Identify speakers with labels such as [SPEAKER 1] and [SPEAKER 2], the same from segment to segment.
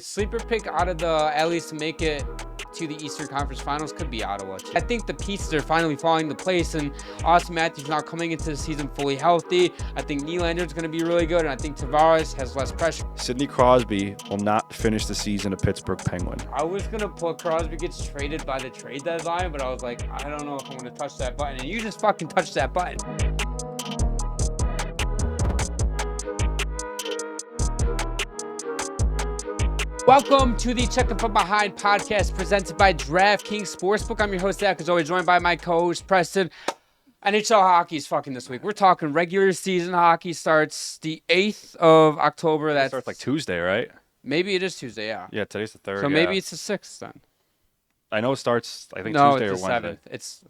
[SPEAKER 1] Sleeper pick out of the, at least to make it to the Eastern Conference Finals, could be Ottawa. I think the pieces are finally falling into place, and Austin Matthews now coming into the season fully healthy. I think Nylander's going to be really good, and I think Tavares has less pressure.
[SPEAKER 2] Sidney Crosby will not finish the season a Pittsburgh Penguin.
[SPEAKER 1] I was going to put Crosby gets traded by the trade deadline, but I was like, I don't know if I'm going to touch that button, and you just fucking touched that button. Welcome to the Checking From Behind podcast presented by DraftKings Sportsbook. I'm your host, Zach, as always, joined by my co-host, Preston. NHL hockey is fucking this week. We're talking regular season hockey. Starts the 8th of October.
[SPEAKER 2] That starts like Tuesday, right?
[SPEAKER 1] Maybe it is Tuesday, yeah.
[SPEAKER 2] Yeah, today's the 3rd.
[SPEAKER 1] So maybe it's the 6th then.
[SPEAKER 2] I know it starts, I think,
[SPEAKER 1] no,
[SPEAKER 2] Tuesday or
[SPEAKER 1] it's the
[SPEAKER 2] Wednesday.
[SPEAKER 1] 7th. It's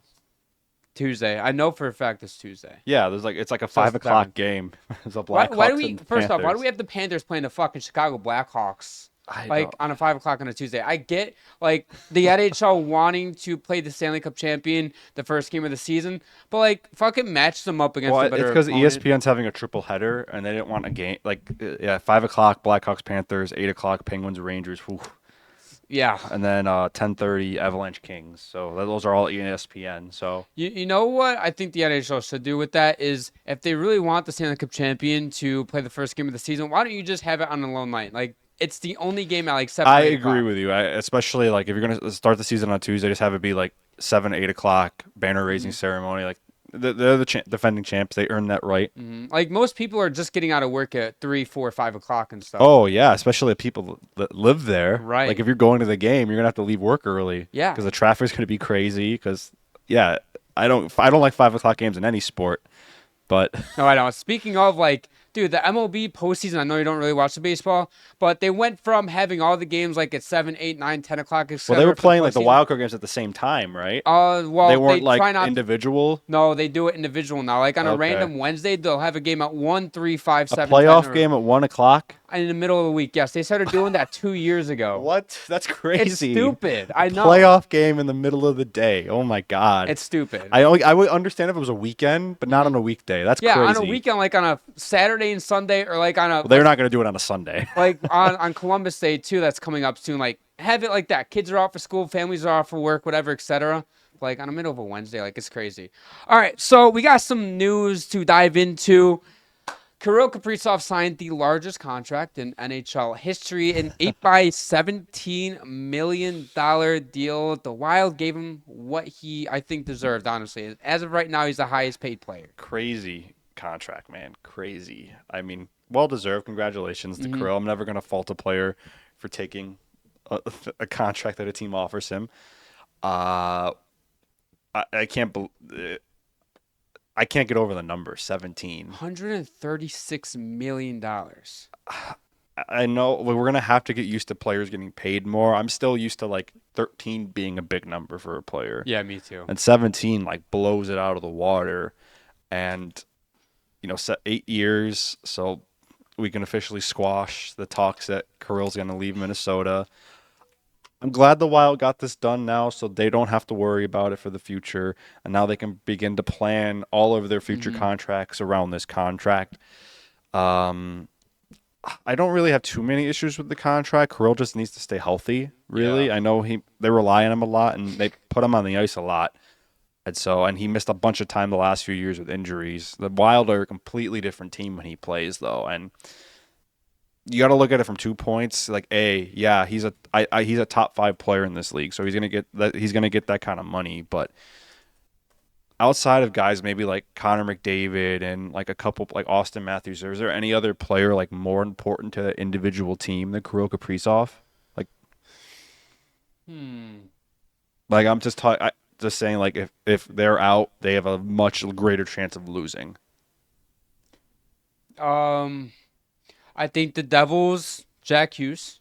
[SPEAKER 1] Tuesday. I know for a fact it's Tuesday.
[SPEAKER 2] Yeah, it's like a 5 o'clock game. It's a Blackhawks
[SPEAKER 1] why do we,
[SPEAKER 2] and
[SPEAKER 1] first off, why
[SPEAKER 2] Panthers.
[SPEAKER 1] do we have the Panthers playing the fucking Chicago Blackhawks?
[SPEAKER 2] I
[SPEAKER 1] Like
[SPEAKER 2] don't-
[SPEAKER 1] on a 5 o'clock on a Tuesday. I get like the NHL wanting to play the Stanley Cup champion the first game of the season, but like fucking match them up against
[SPEAKER 2] Well,
[SPEAKER 1] the better
[SPEAKER 2] it's because
[SPEAKER 1] opponent.
[SPEAKER 2] ESPN's having a triple header, and they didn't want a game. 5 o'clock Blackhawks Panthers, 8 o'clock Penguins Rangers, whew.
[SPEAKER 1] Yeah.
[SPEAKER 2] And then 10:30 Avalanche Kings. So those are all ESPN. So
[SPEAKER 1] You know what I think the NHL should do with that is if they really want the Stanley Cup champion to play the first game of the season, why don't you just have it on a lone night? Like it's the only game at like 7
[SPEAKER 2] I
[SPEAKER 1] 8
[SPEAKER 2] agree
[SPEAKER 1] o'clock.
[SPEAKER 2] with you. Especially like if you're gonna start the season on Tuesday, just have it be like 7, 8 o'clock banner raising ceremony. Like they're the defending champs. They earned that right.
[SPEAKER 1] Like most people are just getting out of work at 3, 4, 5 o'clock and stuff.
[SPEAKER 2] Oh yeah, especially people that live there.
[SPEAKER 1] Right.
[SPEAKER 2] Like if you're going to the game, you're gonna have to leave work early.
[SPEAKER 1] Yeah.
[SPEAKER 2] Because the traffic's gonna be crazy. Because I don't like 5 o'clock games in any sport. But
[SPEAKER 1] No, I don't. Speaking of, like, dude, the MLB postseason, I know you don't really watch the baseball, but they went from having all the games like at 7, 8, 9, 10 o'clock.
[SPEAKER 2] well, they were playing like the wild card games at the same time, right?
[SPEAKER 1] Well,
[SPEAKER 2] They weren't
[SPEAKER 1] try
[SPEAKER 2] like
[SPEAKER 1] not.
[SPEAKER 2] individual.
[SPEAKER 1] No, they do it individual now. Like on a
[SPEAKER 2] Okay.
[SPEAKER 1] random Wednesday, they'll have a game at 1, 3, 5,
[SPEAKER 2] A
[SPEAKER 1] 7,
[SPEAKER 2] playoff
[SPEAKER 1] 10, or-
[SPEAKER 2] game at 1 o'clock.
[SPEAKER 1] in the middle of the week. Yes, they started doing that 2 years ago.
[SPEAKER 2] What? That's
[SPEAKER 1] It's
[SPEAKER 2] crazy.
[SPEAKER 1] stupid. I know.
[SPEAKER 2] Playoff game in the middle of the day. Oh my god.
[SPEAKER 1] It's stupid.
[SPEAKER 2] I would understand if it was a weekend, but not on a weekday. That's
[SPEAKER 1] Yeah,
[SPEAKER 2] crazy.
[SPEAKER 1] on a weekend, like on a Saturday and Sunday, or like on a
[SPEAKER 2] Well, they're not going to do it on a Sunday.
[SPEAKER 1] like on Columbus Day too. That's coming up soon. Like have it like that. Kids are off for school, families are off for work, whatever, etc. Like on the middle of a Wednesday, like it's crazy. All right, so we got some news to dive into. Kirill Kaprizov signed the largest contract in NHL history, an 8x17 million deal. The Wild gave him what he, I think, deserved, honestly. As of right now, he's the highest paid player.
[SPEAKER 2] Crazy contract, man. Crazy. I mean, well deserved. Congratulations to Kirill. I'm never going to fault a player for taking a contract that a team offers him. I can't I can't get over the number 17.
[SPEAKER 1] $136 million.
[SPEAKER 2] I know we're going to have to get used to players getting paid more. I'm still used to like 13 being a big number for a player.
[SPEAKER 1] Yeah, me too.
[SPEAKER 2] And 17 like blows it out of the water. And 8 years, so we can officially squash the talks that Kirill's going to leave Minnesota. I'm glad the Wild got this done now, so they don't have to worry about it for the future, and now they can begin to plan all of their future contracts around this contract. I don't really have too many issues with the contract. Kirill just needs to stay healthy, really.
[SPEAKER 1] Yeah.
[SPEAKER 2] I know they rely on him a lot, and they put him on the ice a lot. And he missed a bunch of time the last few years with injuries. The Wild are a completely different team when he plays, though, and you got to look at it from 2 points. Like, he's a top 5 player in this league, so he's gonna get that kind of money. But outside of guys maybe like Connor McDavid and like a couple like Austin Matthews, is there any other player like more important to the individual team than Kirill Kaprizov? Like, like I'm just saying, like if they're out, they have a much greater chance of losing.
[SPEAKER 1] I think the Devils, Jack Hughes.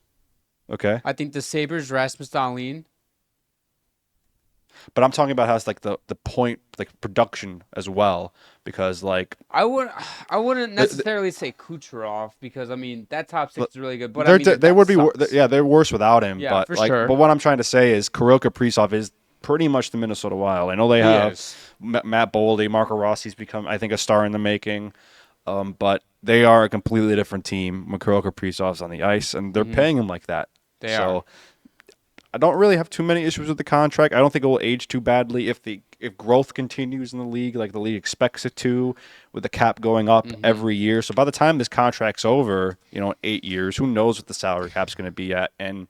[SPEAKER 2] Okay,
[SPEAKER 1] I think the Sabres, Rasmus Dahlin.
[SPEAKER 2] but I'm talking about how it's like the point, like production as well, because like
[SPEAKER 1] I wouldn't necessarily say Kucherov because I mean that top six is really good, but
[SPEAKER 2] they're,
[SPEAKER 1] I mean, the
[SPEAKER 2] they
[SPEAKER 1] depth
[SPEAKER 2] would be
[SPEAKER 1] sucks.
[SPEAKER 2] they're worse without him.
[SPEAKER 1] Yeah,
[SPEAKER 2] but
[SPEAKER 1] for
[SPEAKER 2] like,
[SPEAKER 1] sure.
[SPEAKER 2] but what I'm trying to say is Kirill Kaprizov is pretty much the Minnesota Wild. I know they have
[SPEAKER 1] is.
[SPEAKER 2] Matt Boldy, Marco Rossi's become I think a star in the making, but they are a completely different team when Kirill Kaprizov's on the ice, and they're paying him like that.
[SPEAKER 1] They are.
[SPEAKER 2] So I don't really have too many issues with the contract. I don't think it will age too badly if growth continues in the league, like the league expects it to, with the cap going up every year. So by the time this contract's over, in 8 years, who knows what the salary cap's going to be at? And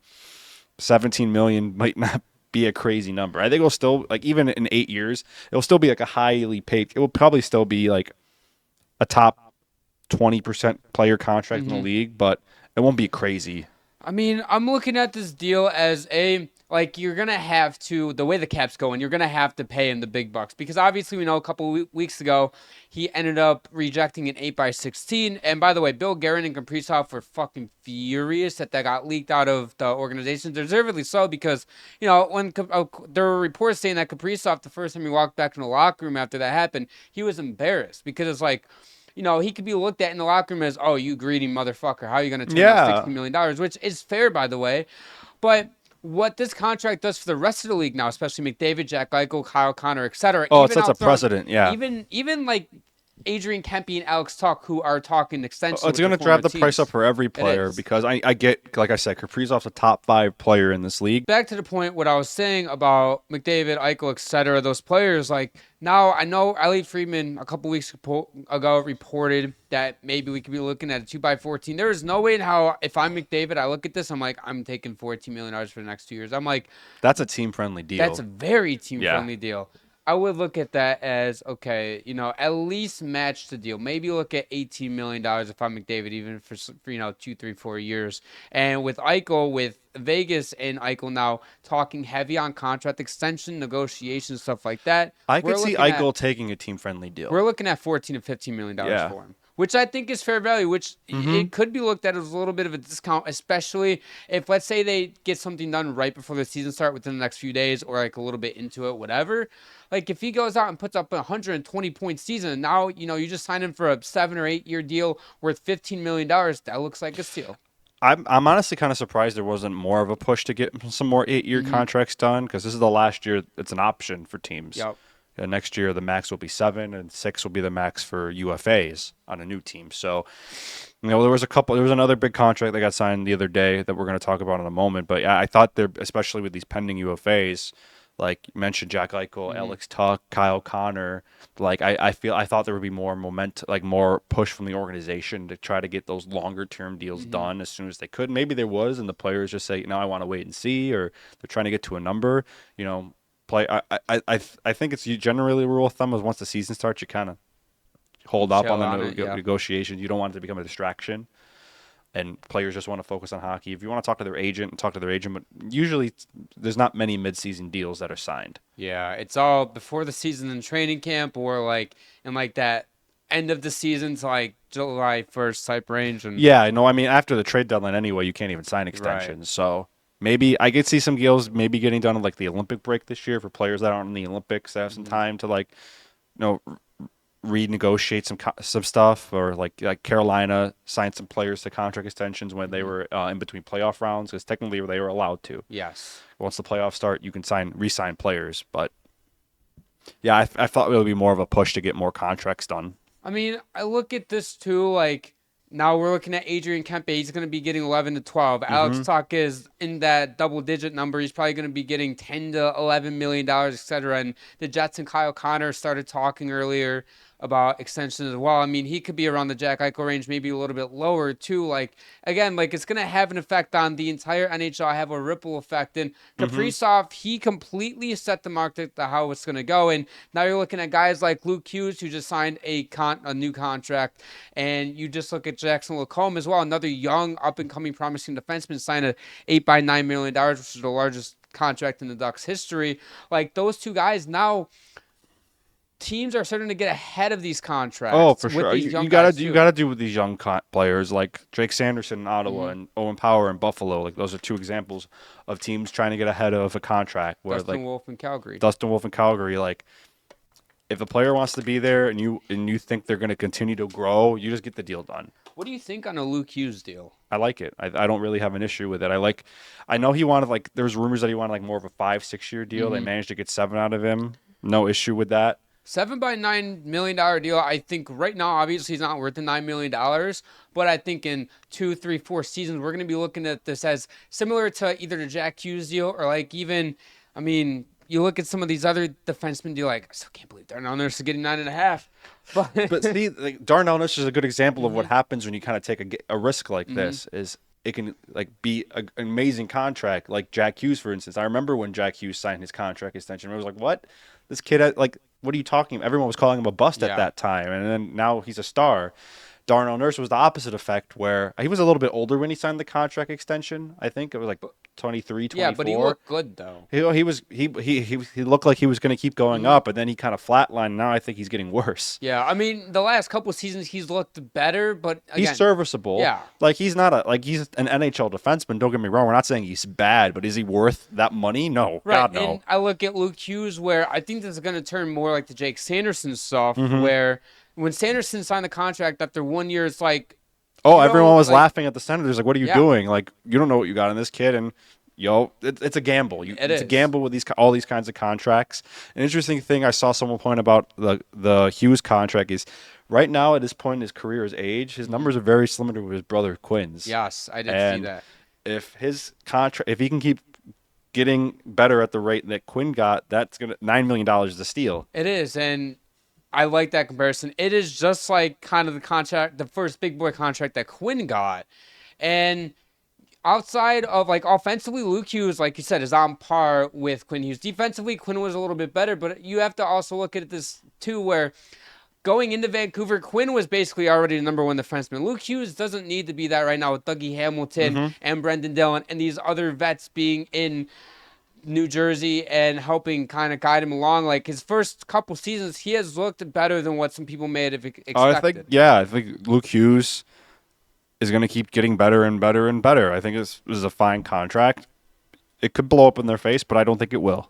[SPEAKER 2] 17 million might not be a crazy number. I think it'll still, like, even in 8 years, it'll still be like a highly paid. It will probably still be like a top 20% player contract in the league, but it won't be crazy.
[SPEAKER 1] I mean, I'm looking at this deal as you're going to have to, the way the cap's going, you're going to have to pay him the big bucks. Because obviously, we know a couple weeks ago, he ended up rejecting an 8x16. And by the way, Bill Guerin and Kaprizov were fucking furious that got leaked out of the organization. Deservedly so, because, when there were reports saying that Kaprizov, the first time he walked back in the locker room after that happened, he was embarrassed. Because it's like, he could be looked at in the locker room as, oh, you greedy motherfucker. How are you going to turn down $60 million? Which is fair, by the way. But what this contract does for the rest of the league now, especially McDavid, Jack Eichel, Kyle Connor, etc.
[SPEAKER 2] Oh, it sets a precedent, yeah.
[SPEAKER 1] Even like Adrian Kempe and Alex Tuch, who are talking extensions.
[SPEAKER 2] It's going to drive the price up for every player because I get, like I said, Kaprizov's a top 5 player in this league.
[SPEAKER 1] Back to the point, what I was saying about McDavid, Eichel, etc. Those players, like, now I know Elliot Friedman a couple weeks ago reported that maybe we could be looking at a 2x14. There is no way in how, if I'm McDavid, I look at this, I'm like, I'm taking $14 million for the next 2 years. I'm like,
[SPEAKER 2] that's a team-friendly deal.
[SPEAKER 1] That's a very team-friendly deal. I would look at that as, okay, at least match the deal. Maybe look at $18 million if I'm McDavid, even for 2, 3, 4 years. And with Eichel, with Vegas and Eichel now talking heavy on contract extension, negotiations, stuff like that.
[SPEAKER 2] I could see Eichel taking a team-friendly deal.
[SPEAKER 1] We're looking at $14 to $15 million for him, which I think is fair value, which it could be looked at as a little bit of a discount, especially if, let's say, they get something done right before the season start within the next few days or like a little bit into it, whatever. Like, if he goes out and puts up a 120-point season, and now, you just sign him for a 7 or 8 year deal worth $15 million, that looks like a steal.
[SPEAKER 2] I'm honestly kind of surprised there wasn't more of a push to get some more 8-year contracts done, because this is the last year it's an option for teams.
[SPEAKER 1] Yep.
[SPEAKER 2] Next year, the max will be 7, and 6 will be the max for UFAs on a new team. So, there was another big contract that got signed the other day that we're going to talk about in a moment. But yeah, I thought there, especially with these pending UFAs, like you mentioned, Jack Eichel, Alex Tuch, Kyle Connor, like I thought there would be more more push from the organization to try to get those longer term deals done as soon as they could. Maybe there was, and the players just say, I want to wait and see, or they're trying to get to a number, I think it's generally a rule of thumb is once the season starts, you kind of hold up on the negotiations. You don't want it to become a distraction, and players just want to focus on hockey. If you want to talk to their agent, but usually there's not many mid-season deals that are signed.
[SPEAKER 1] Yeah, it's all before the season in training camp, or like in like that end of the season to like July 1st type range. And
[SPEAKER 2] after the trade deadline anyway, you can't even sign extensions. Right. So maybe I could see some deals maybe getting done on like the Olympic break this year for players that aren't in the Olympics that have some time to renegotiate some stuff, or like Carolina signed some players to contract extensions when they were in between playoff rounds, because technically they were allowed to.
[SPEAKER 1] Yes.
[SPEAKER 2] Once the playoffs start, you can re-sign players. But yeah, I thought it would be more of a push to get more contracts done.
[SPEAKER 1] I mean, I look at this too, like, now we're looking at Adrian Kempe. He's going to be getting 11 to 12. Alex Tuch is in that double-digit number. He's probably going to be getting $10 to $11 million, etc. And the Jets and Kyle Connor started talking earlier about extensions as well. I mean, he could be around the Jack Eichel range, maybe a little bit lower too. Like, again, like, it's going to have an effect on the entire NHL, have a ripple effect. And Kaprizov, he completely set the mark to how it's going to go. And now you're looking at guys like Luke Hughes, who just signed a new contract. And you just look at Jackson LaCombe as well, another young, up-and-coming, promising defenseman, signed a $8 million, which is the largest contract in the Ducks' history. Like, those two guys now, teams are starting to get ahead of these contracts.
[SPEAKER 2] Oh, for sure. You got to do with these young players like Drake Sanderson in Ottawa and Owen Power in Buffalo. Like, those are two examples of teams trying to get ahead of a contract. Where,
[SPEAKER 1] Dustin Wolf in Calgary.
[SPEAKER 2] Like, if a player wants to be there and you think they're going to continue to grow, you just get the deal done.
[SPEAKER 1] What do you think on a Luke Hughes deal?
[SPEAKER 2] I like it. I don't really have an issue with it. I know he wanted, there was rumors that he wanted more of a 5-6 year deal. They managed to get 7 out of him. No issue with that.
[SPEAKER 1] $7 by $9 million deal. I think right now, obviously, he's not worth the $9 million, but I think in 2, 3, 4 seasons, we're going to be looking at this as similar to either the Jack Hughes deal or like even, I mean, you look at some of these other defensemen, you're like, I still can't believe Darnell Nurse is getting 9.5.
[SPEAKER 2] But see, like, Darnell Nurse is a good example of what happens when you kind of take a risk like this. Is it can like be an amazing contract, like Jack Hughes, for instance. I remember when Jack Hughes signed his contract extension. I was like, what? This kid, like, what are you talking about? Everyone was calling him a bust at that time, and then now he's a star. Darnell Nurse was the opposite effect, where he was a little bit older when he signed the contract extension. I think it was like 23, 24.
[SPEAKER 1] Yeah, but he looked good though.
[SPEAKER 2] He looked like he was going to keep going up, and then he kind of flatlined. Now I think he's getting worse.
[SPEAKER 1] Yeah, I mean, the last couple of seasons he's looked better, but again,
[SPEAKER 2] he's serviceable.
[SPEAKER 1] Yeah,
[SPEAKER 2] like he's an NHL defenseman. Don't get me wrong. We're not saying he's bad, but is he worth that money? No,
[SPEAKER 1] right.
[SPEAKER 2] God, no.
[SPEAKER 1] And I look at Luke Hughes, where I think this is going to turn more like the Jake Sanderson stuff, where when Sanderson signed the contract after 1 year, it's like,
[SPEAKER 2] everyone was laughing at the Senators. Like, what are you doing? Like, you don't know what you got in this kid, and it's a gamble. It's a gamble with all these kinds of contracts. An interesting thing I saw someone point about the Hughes contract is right now at this point in his career, his age, his numbers are very similar to his brother Quinn's.
[SPEAKER 1] Yes, I did see that.
[SPEAKER 2] If his contract, if he can keep getting better at the rate that Quinn got, that's $9 million is a steal.
[SPEAKER 1] It is, and I like that comparison. It is just like kind of the first big boy contract that Quinn got, and outside of like offensively, Luke Hughes, like you said, is on par with Quinn Hughes. Defensively, Quinn was a little bit better, but you have to also look at this too, where going into Vancouver, Quinn was basically already the number one defenseman. Luke Hughes doesn't need to be that right now with Dougie Hamilton and Brendan Dillon and these other vets being in New Jersey and helping kind of guide him along. Like his first couple seasons, he has looked better than what some people may have expected.
[SPEAKER 2] I think Luke Hughes is going to keep getting better and better and better. I think this is a fine contract. It could blow up in their face, but I don't think it will.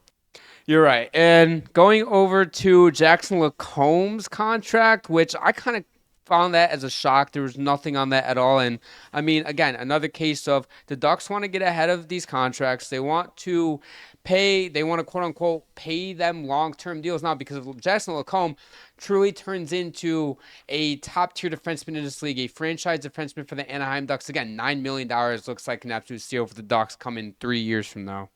[SPEAKER 1] You're right. And going over to Jackson LaCombe's contract, which I kind of found that as a shock. There was nothing on that at all. And I mean, again, another case of the Ducks want to get ahead of these contracts. They want to quote unquote pay them long-term deals now, because if Jackson LaCombe truly turns into a top-tier defenseman in this league, a franchise defenseman for the Anaheim Ducks. Again, $9 million looks like an absolute steal for the Ducks coming 3 years from now.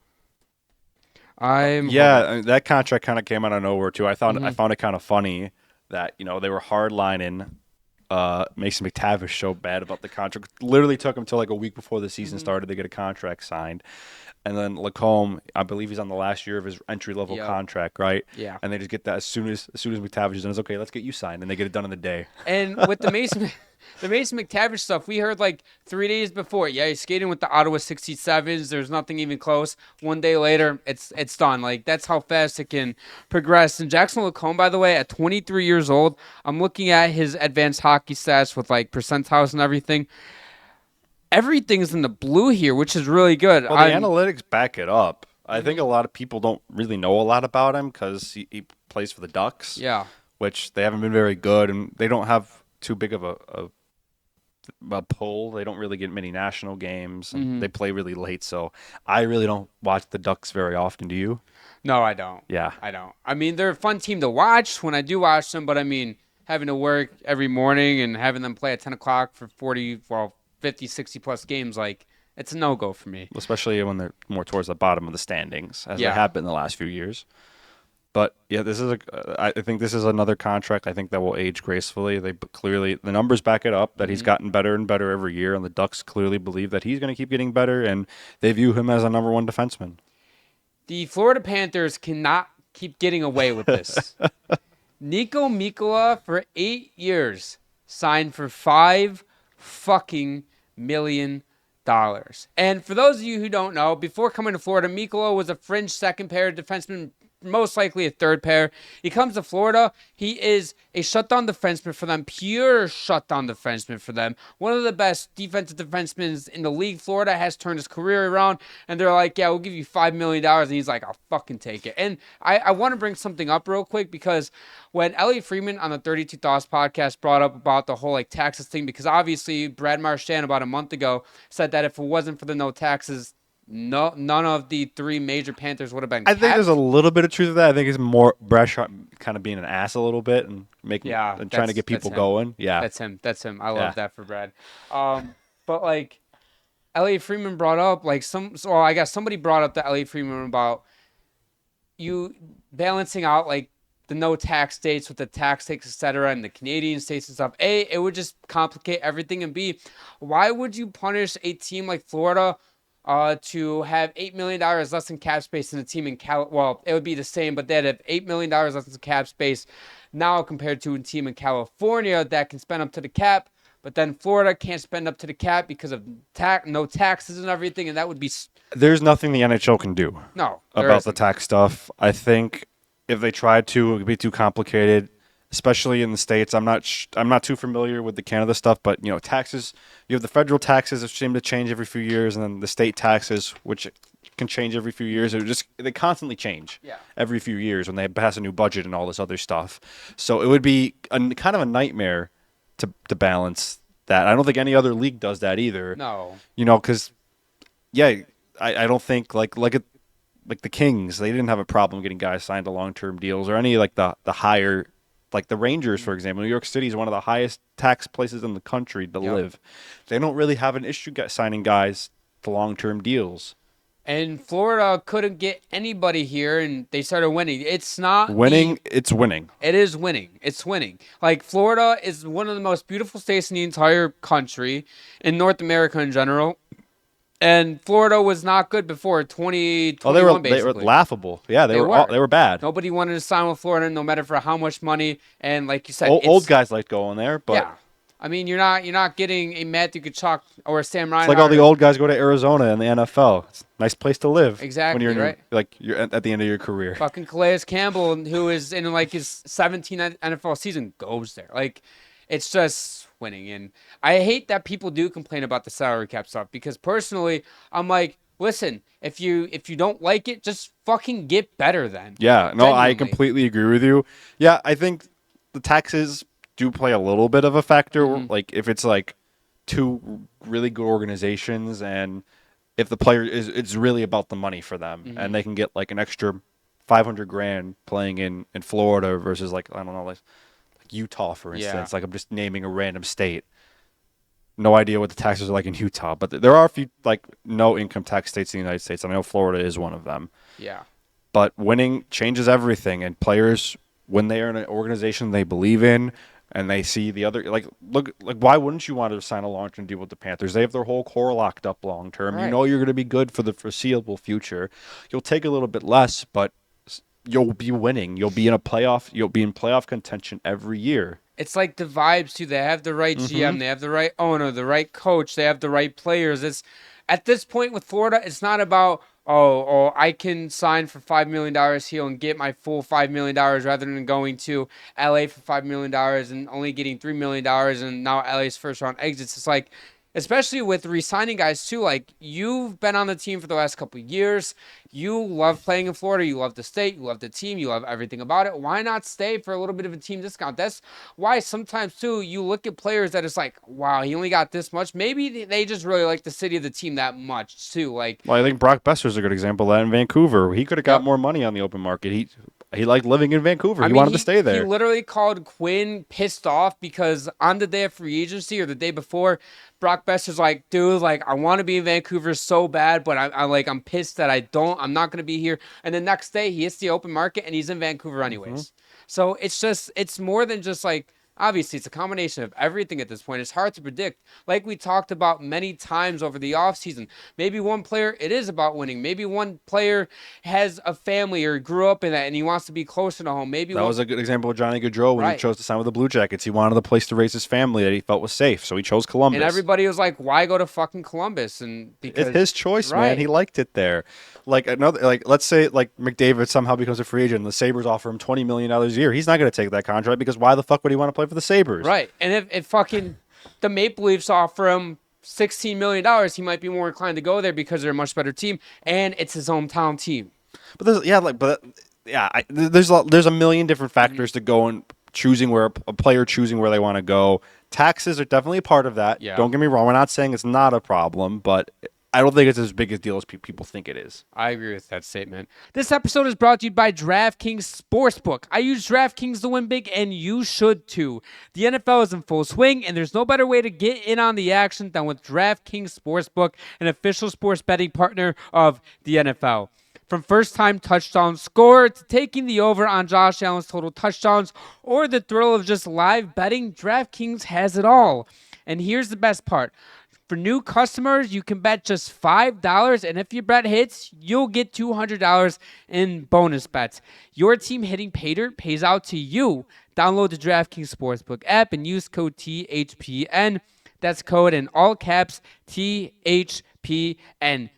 [SPEAKER 2] That contract kind of came out of nowhere too. I found it kind of funny that they were hardlining Mason McTavish so bad about the contract. Literally took him till like a week before the season started to get a contract signed. And then LaCombe, I believe he's on the last year of his entry-level contract, right?
[SPEAKER 1] Yeah.
[SPEAKER 2] And they just get that as soon as McTavish is done. It's okay, let's get you signed. And they get it done in a day.
[SPEAKER 1] And with the Mason McTavish stuff, we heard like 3 days before, he's skating with the Ottawa 67s. There's nothing even close. 1 day later, it's done. Like, that's how fast it can progress. And Jackson LaCombe, by the way, at 23 years old, I'm looking at his advanced hockey stats with like percentiles and everything. Everything's in the blue here, which is really good.
[SPEAKER 2] Well, the analytics back it up. I think a lot of people don't really know a lot about him because he plays for the Ducks.
[SPEAKER 1] Yeah.
[SPEAKER 2] Which they haven't been very good, and they don't have too big of a pull. They don't really get many national games, and they play really late. So I really don't watch the Ducks very often. Do you?
[SPEAKER 1] No, I don't.
[SPEAKER 2] Yeah.
[SPEAKER 1] I don't. I mean, they're a fun team to watch when I do watch them, but I mean, having to work every morning and having them play at 10 o'clock for 50, 60-plus games, like, it's a no-go for me.
[SPEAKER 2] Especially when they're more towards the bottom of the standings, as they have been the last few years. But, I think this is another contract I think that will age gracefully. The numbers back it up that he's gotten better and better every year, and the Ducks clearly believe that he's going to keep getting better, and they view him as a number one defenseman.
[SPEAKER 1] The Florida Panthers cannot keep getting away with this. Nico Mikkola for 8 years signed for $5 million. And for those of you who don't know, before coming to Florida, Mikkola was a fringe second pair defenseman, most likely a third pair. He comes to Florida. He is a shutdown defenseman for them, pure shutdown defenseman for them. One of the best defensive defensemen in the league. Florida has turned his career around, and they're like, we'll give you $5 million. And he's like, I'll fucking take it. And I want to bring something up real quick, because when Elliot Freeman on the 32 Thoughts podcast brought up about the whole like taxes thing, because obviously Brad Marchand about a month ago said that if it wasn't for the no taxes No, none of the three major Panthers would have been
[SPEAKER 2] I think there's a
[SPEAKER 1] kept.
[SPEAKER 2] little bit of truth to that. I think it's more Bret Hart kind of being an ass a little bit and making
[SPEAKER 1] Yeah,
[SPEAKER 2] and trying to get
[SPEAKER 1] that's
[SPEAKER 2] people
[SPEAKER 1] him.
[SPEAKER 2] going. Yeah,
[SPEAKER 1] That's him. That's him. I
[SPEAKER 2] yeah.
[SPEAKER 1] love that for Brad. But like Elliot Freeman brought up like so I guess somebody brought up the Elliot Freeman about you balancing out like the no tax states with the tax states, etc., and the Canadian states and stuff. A, it would just complicate everything, and B, why would you punish a team like Florida to have $8 million less in cap space than a team in Cal? Well, it would be the same, but they'd have $8 million less in cap space now compared to a team in California that can spend up to the cap. But then Florida can't spend up to the cap because of no taxes and everything, and that would be
[SPEAKER 2] There's nothing the NHL can do
[SPEAKER 1] no there
[SPEAKER 2] about the
[SPEAKER 1] isn't.
[SPEAKER 2] tax stuff. I think if they tried to, it would be too complicated, especially in the states. I'm not too familiar with the Canada stuff, but taxes. You have the federal taxes, which seem to change every few years, and then the state taxes, which can change every few years. They constantly change every few years when they pass a new budget and all this other stuff. So it would be kind of a nightmare to balance that. I don't think any other league does that either.
[SPEAKER 1] No.
[SPEAKER 2] Because I don't think like the Kings, they didn't have a problem getting guys signed to long-term deals, or any like the higher, like the Rangers, for example. New York City is one of the highest tax places in the country to live. They don't really have an issue signing guys to long-term deals.
[SPEAKER 1] And Florida couldn't get anybody here, and they started winning. It's not
[SPEAKER 2] Winning. It's winning.
[SPEAKER 1] It is winning. It's winning. Like, Florida is one of the most beautiful states in the entire country, in North America in general. And Florida was not good before 2021,
[SPEAKER 2] They were
[SPEAKER 1] basically.
[SPEAKER 2] laughable. Yeah, they were bad.
[SPEAKER 1] Nobody wanted to sign with Florida, no matter for how much money. And like you said,
[SPEAKER 2] Old guys like going there, but
[SPEAKER 1] yeah. I mean, you're not getting a Matthew Tkachuk or a Sam Reinhart.
[SPEAKER 2] it's like all the old guys go to Arizona in the NFL. It's a nice place to live.
[SPEAKER 1] Exactly,
[SPEAKER 2] when
[SPEAKER 1] right?
[SPEAKER 2] You're at the end of your career.
[SPEAKER 1] Fucking Calais Campbell, who is in like his 17th NFL season, goes there. Like, it's just winning. And I hate that people do complain about the salary cap stuff, because personally, I'm like, listen, if you don't like it, just fucking get better then.
[SPEAKER 2] Yeah, no, I
[SPEAKER 1] Genuinely.
[SPEAKER 2] completely agree with you. Yeah, I think the taxes do play a little bit of a factor. Like if it's like two really good organizations, and if the player it's really about the money for them, and they can get like an extra $500,000 playing in Florida versus like, I don't know, like Utah, for instance. Like, I'm just naming a random state. No idea what the taxes are like in Utah, but there are a few like no income tax states in the United States. I know Florida is one of them.
[SPEAKER 1] Yeah.
[SPEAKER 2] But winning changes everything, and players, when they are in an organization they believe in, and they see the other, like why wouldn't you want to sign a long-term deal with the Panthers? They have their whole core locked up long-term.
[SPEAKER 1] Right.
[SPEAKER 2] You know you're going to be good for the foreseeable future. You'll take a little bit less, but you'll be winning. You'll be in playoff contention every year.
[SPEAKER 1] It's like the vibes too. They have the right GM, they have the right owner, the right coach, they have the right players. It's at this point with Florida, it's not about I can sign for $5 million here and get my full $5 million rather than going to LA for $5 million and only getting $3 million and now LA's first round exits. It's like, especially with re-signing guys too, like, you've been on the team for the last couple of years. You love playing in Florida. You love the state. You love the team. You love everything about it. Why not stay for a little bit of a team discount? That's why sometimes too you look at players that it's like, wow, he only got this much. Maybe they just really like the city of the team that much too. Like,
[SPEAKER 2] Well, I think Brock Besser's a good example of that in Vancouver. He could have got more money on the open market. He liked living in Vancouver. He wanted to stay there.
[SPEAKER 1] He literally called Quinn pissed off because on the day of free agency or the day before, Brock Besser's like, dude, like, I want to be in Vancouver so bad, but I'm pissed that I'm not going to be here. And the next day he hits the open market and he's in Vancouver anyways. So it's more than just like, obviously it's a combination of everything at this point. It's hard to predict. Like we talked about many times over the offseason, maybe one player, it is about winning. Maybe one player has a family or grew up in that and he wants to be closer to home. Maybe
[SPEAKER 2] that was a good example of Johnny Gaudreau when he chose to sign with the Blue Jackets. He wanted a place to raise his family that he felt was safe, so he chose Columbus.
[SPEAKER 1] And everybody was like, why go to fucking Columbus? And because
[SPEAKER 2] it's his choice, man. He liked it there. Let's say like McDavid somehow becomes a free agent and the Sabres offer him $20 million a year. He's not going to take that contract, because why the fuck would he want to play for the Sabres?
[SPEAKER 1] Right. And if fucking the Maple Leafs offer him $16 million, he might be more inclined to go there because they're a much better team and it's his hometown team.
[SPEAKER 2] But there's a million different factors to go in choosing where a player choosing where they want to go. Taxes are definitely a part of that.
[SPEAKER 1] Yeah.
[SPEAKER 2] Don't get me wrong. We're not saying it's not a problem, but I don't think it's as big a deal as people think it is.
[SPEAKER 1] I agree with that statement. This episode is brought to you by DraftKings Sportsbook. I use DraftKings to win big, and you should too. The NFL is in full swing, and there's no better way to get in on the action than with DraftKings Sportsbook, an official sports betting partner of the NFL. From first-time touchdown score to taking the over on Josh Allen's total touchdowns or the thrill of just live betting, DraftKings has it all. And here's the best part. For new customers, you can bet just $5, and if your bet hits, you'll get $200 in bonus bets. Your team hitting pay dirt pays out to you. Download the DraftKings Sportsbook app and use code THPN. That's code in all caps THPN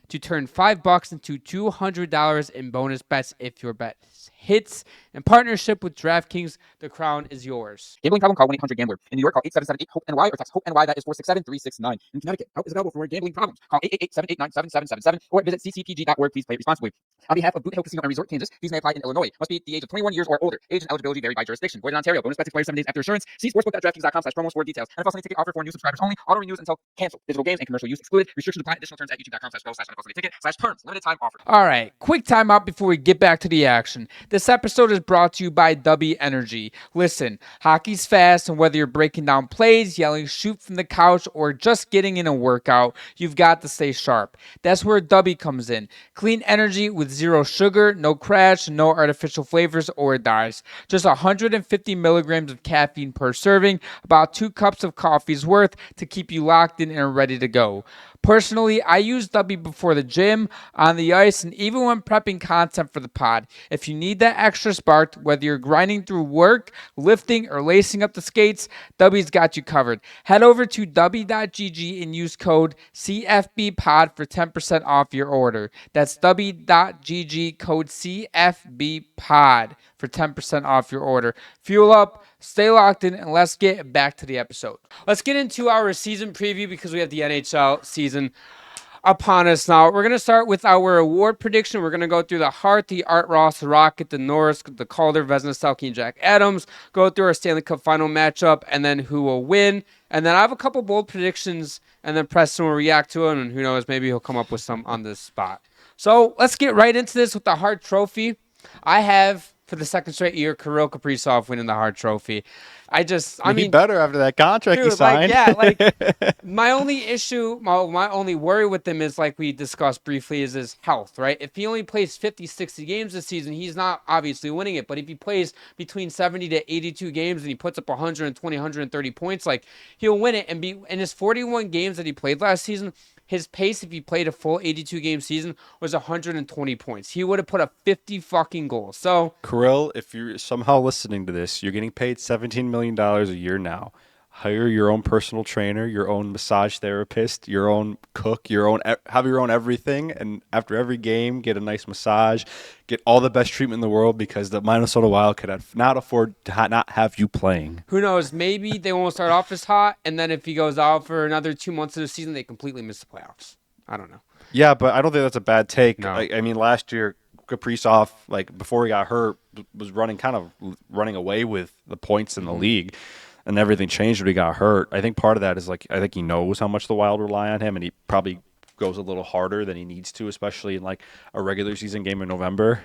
[SPEAKER 1] to turn $5 into $200 in bonus bets if your bet hits. In partnership with DraftKings, the crown is yours.
[SPEAKER 3] Gambling problem? Call 1-800-GAMBLER. In New York, call 877-8-HOPE-NY or text HOPE-NY. That is 467-3669. In Connecticut, help is available for gambling problems. Call 888-789-7777 or visit ccpg.org. Please play responsibly. On behalf of Boot Hill Casino and Resort, Kansas, fees may apply in Illinois. Must be the age of 21 years or older. Age and eligibility vary by jurisdiction. Void in Ontario. Bonus bets expire 7 days after assurance. See sportsbook.draftkings.com/promos for details. NFL Sunday ticket offer for new subscribers only. Auto renews until canceled. Digital games and commercial use excluded. Restrictions apply. Additional terms at youtube.com/go/NFL Sunday ticket/terms. Limited time offer.
[SPEAKER 1] All right, quick timeout before we get back to the action. This episode is brought to you by W Energy. Listen, hockey's fast, and whether you're breaking down plays, yelling shoot from the couch, or just getting in a workout, you've got to stay sharp. That's where W comes in. Clean energy with zero sugar, no crash, no artificial flavors or dyes. Just 150 milligrams of caffeine per serving, about 2 cups of coffee's worth to keep you locked in and ready to go. Personally, I use W before the gym, on the ice, and even when prepping content for the pod. If you need that extra spark, whether you're grinding through work, lifting, or lacing up the skates, W's got you covered. Head over to W.GG and use code CFB Pod for 10% off your order. That's W.GG, code CFB Pod for 10% off your order. Fuel up, stay locked in, and let's get back to the episode. Let's get into our season preview because we have the NHL season upon us now. We're going to start with our award prediction. We're going to go through the Hart, the Art Ross, the Rocket, the Norris, the Calder, Vezina, Selke, and Jack Adams. Go through our Stanley Cup final matchup, and then who will win. And then I have a couple bold predictions, and then Preston will react to them, and who knows, maybe he'll come up with some on this spot. So let's get right into this with the Hart Trophy. I have, for the second straight year, Kirill Kaprizov winning the Hart Trophy. I mean,
[SPEAKER 2] better after that contract
[SPEAKER 1] dude,
[SPEAKER 2] he signed.
[SPEAKER 1] My only issue, my only worry with him is, like we discussed briefly, is his health, right? If he only plays 50, 60 games this season, he's not obviously winning it. But if he plays between 70 to 82 games and he puts up 120, 130 points, like, he'll win it. And in his 41 games that he played last season, his pace, if he played a full 82-game season, was 120 points. He would have put up 50 fucking goals. So,
[SPEAKER 2] Kirill, if you're somehow listening to this, you're getting paid $17 million a year now. Hire your own personal trainer, your own massage therapist, your own cook, have your own everything, and after every game, get a nice massage, get all the best treatment in the world, because the Minnesota Wild could not afford to not have you playing.
[SPEAKER 1] Who knows? Maybe they won't start off as hot, and then if he goes out for another 2 months of the season, they completely miss the playoffs. I don't know.
[SPEAKER 2] Yeah, but I don't think that's a bad take.
[SPEAKER 1] No.
[SPEAKER 2] I mean, last year, Kaprizov, before he got hurt, was running away with the points in the league. And everything changed when he got hurt. I think part of that is, I think he knows how much the Wild rely on him, and he probably goes a little harder than he needs to, especially in, a regular season game in November,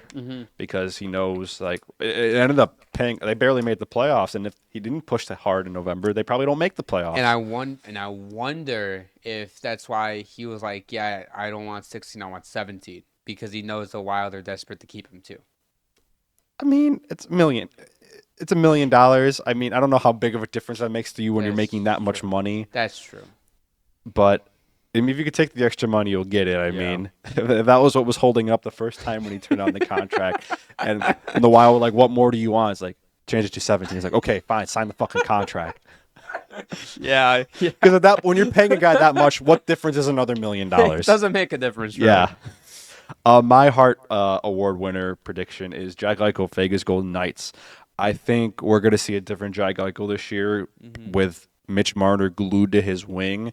[SPEAKER 2] because he knows, it ended up paying. They barely made the playoffs, and if he didn't push that hard in November, they probably don't make the playoffs.
[SPEAKER 1] And I wonder if that's why he was like, yeah, I don't want 16, I want 17, because he knows the Wild are desperate to keep him too.
[SPEAKER 2] I mean, it's $1 million. It's $1 million. I mean, I don't know how big of a difference that makes to you when you're making that much money.
[SPEAKER 1] That's true.
[SPEAKER 2] But I mean, if you could take the extra money, you'll get it. I mean, if that was what was holding up the first time when he turned on the contract, and the Wild were like, "What more do you want?" It's like, change it to 17. He's like, "Okay, fine, sign the fucking contract." Yeah, because when you're paying a guy that much, what difference is another $1 million?
[SPEAKER 1] It doesn't make a difference. Really.
[SPEAKER 2] Yeah. My Hart Award winner prediction is Jack Eichel, Vegas Golden Knights. I think we're going to see a different Jack Eichel this year with Mitch Marner glued to his wing.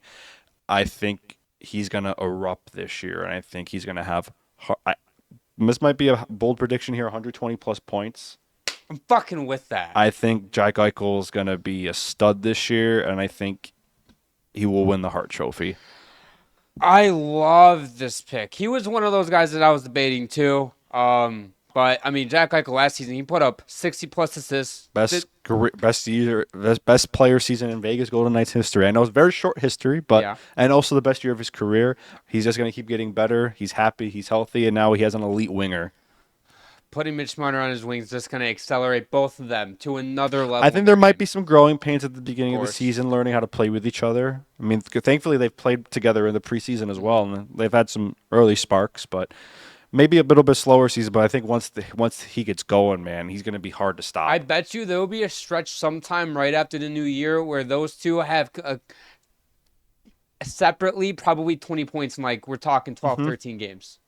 [SPEAKER 2] I think he's going to erupt this year, and I think he's going to have this might be a bold prediction here, 120-plus points.
[SPEAKER 1] I'm fucking with that.
[SPEAKER 2] I think Jack Eichel is going to be a stud this year, and I think he will win the Hart Trophy.
[SPEAKER 1] I love this pick. He was one of those guys that I was debating too. But I mean, Jack Eichel last season he put up 60+ assists.
[SPEAKER 2] Best player season in Vegas Golden Knights history. I know it's very short history, but
[SPEAKER 1] Yeah.
[SPEAKER 2] and also the best year of his career. He's just going to keep getting better. He's happy. He's healthy, and now he has an elite winger.
[SPEAKER 1] Putting Mitch Marner on his wings is just going to accelerate both of them to another level.
[SPEAKER 2] I think there might be some growing pains at the beginning of the
[SPEAKER 1] course.
[SPEAKER 2] season, learning how to play with each other. I mean, thankfully they've played together in the preseason as well, and they've had some early sparks, but maybe a little bit slower season. But I think once he gets going, man, he's going to be hard to stop.
[SPEAKER 1] I bet you there will be a stretch sometime right after the new year where those two have separately probably 20 points in, like, we're talking 12, 13 games.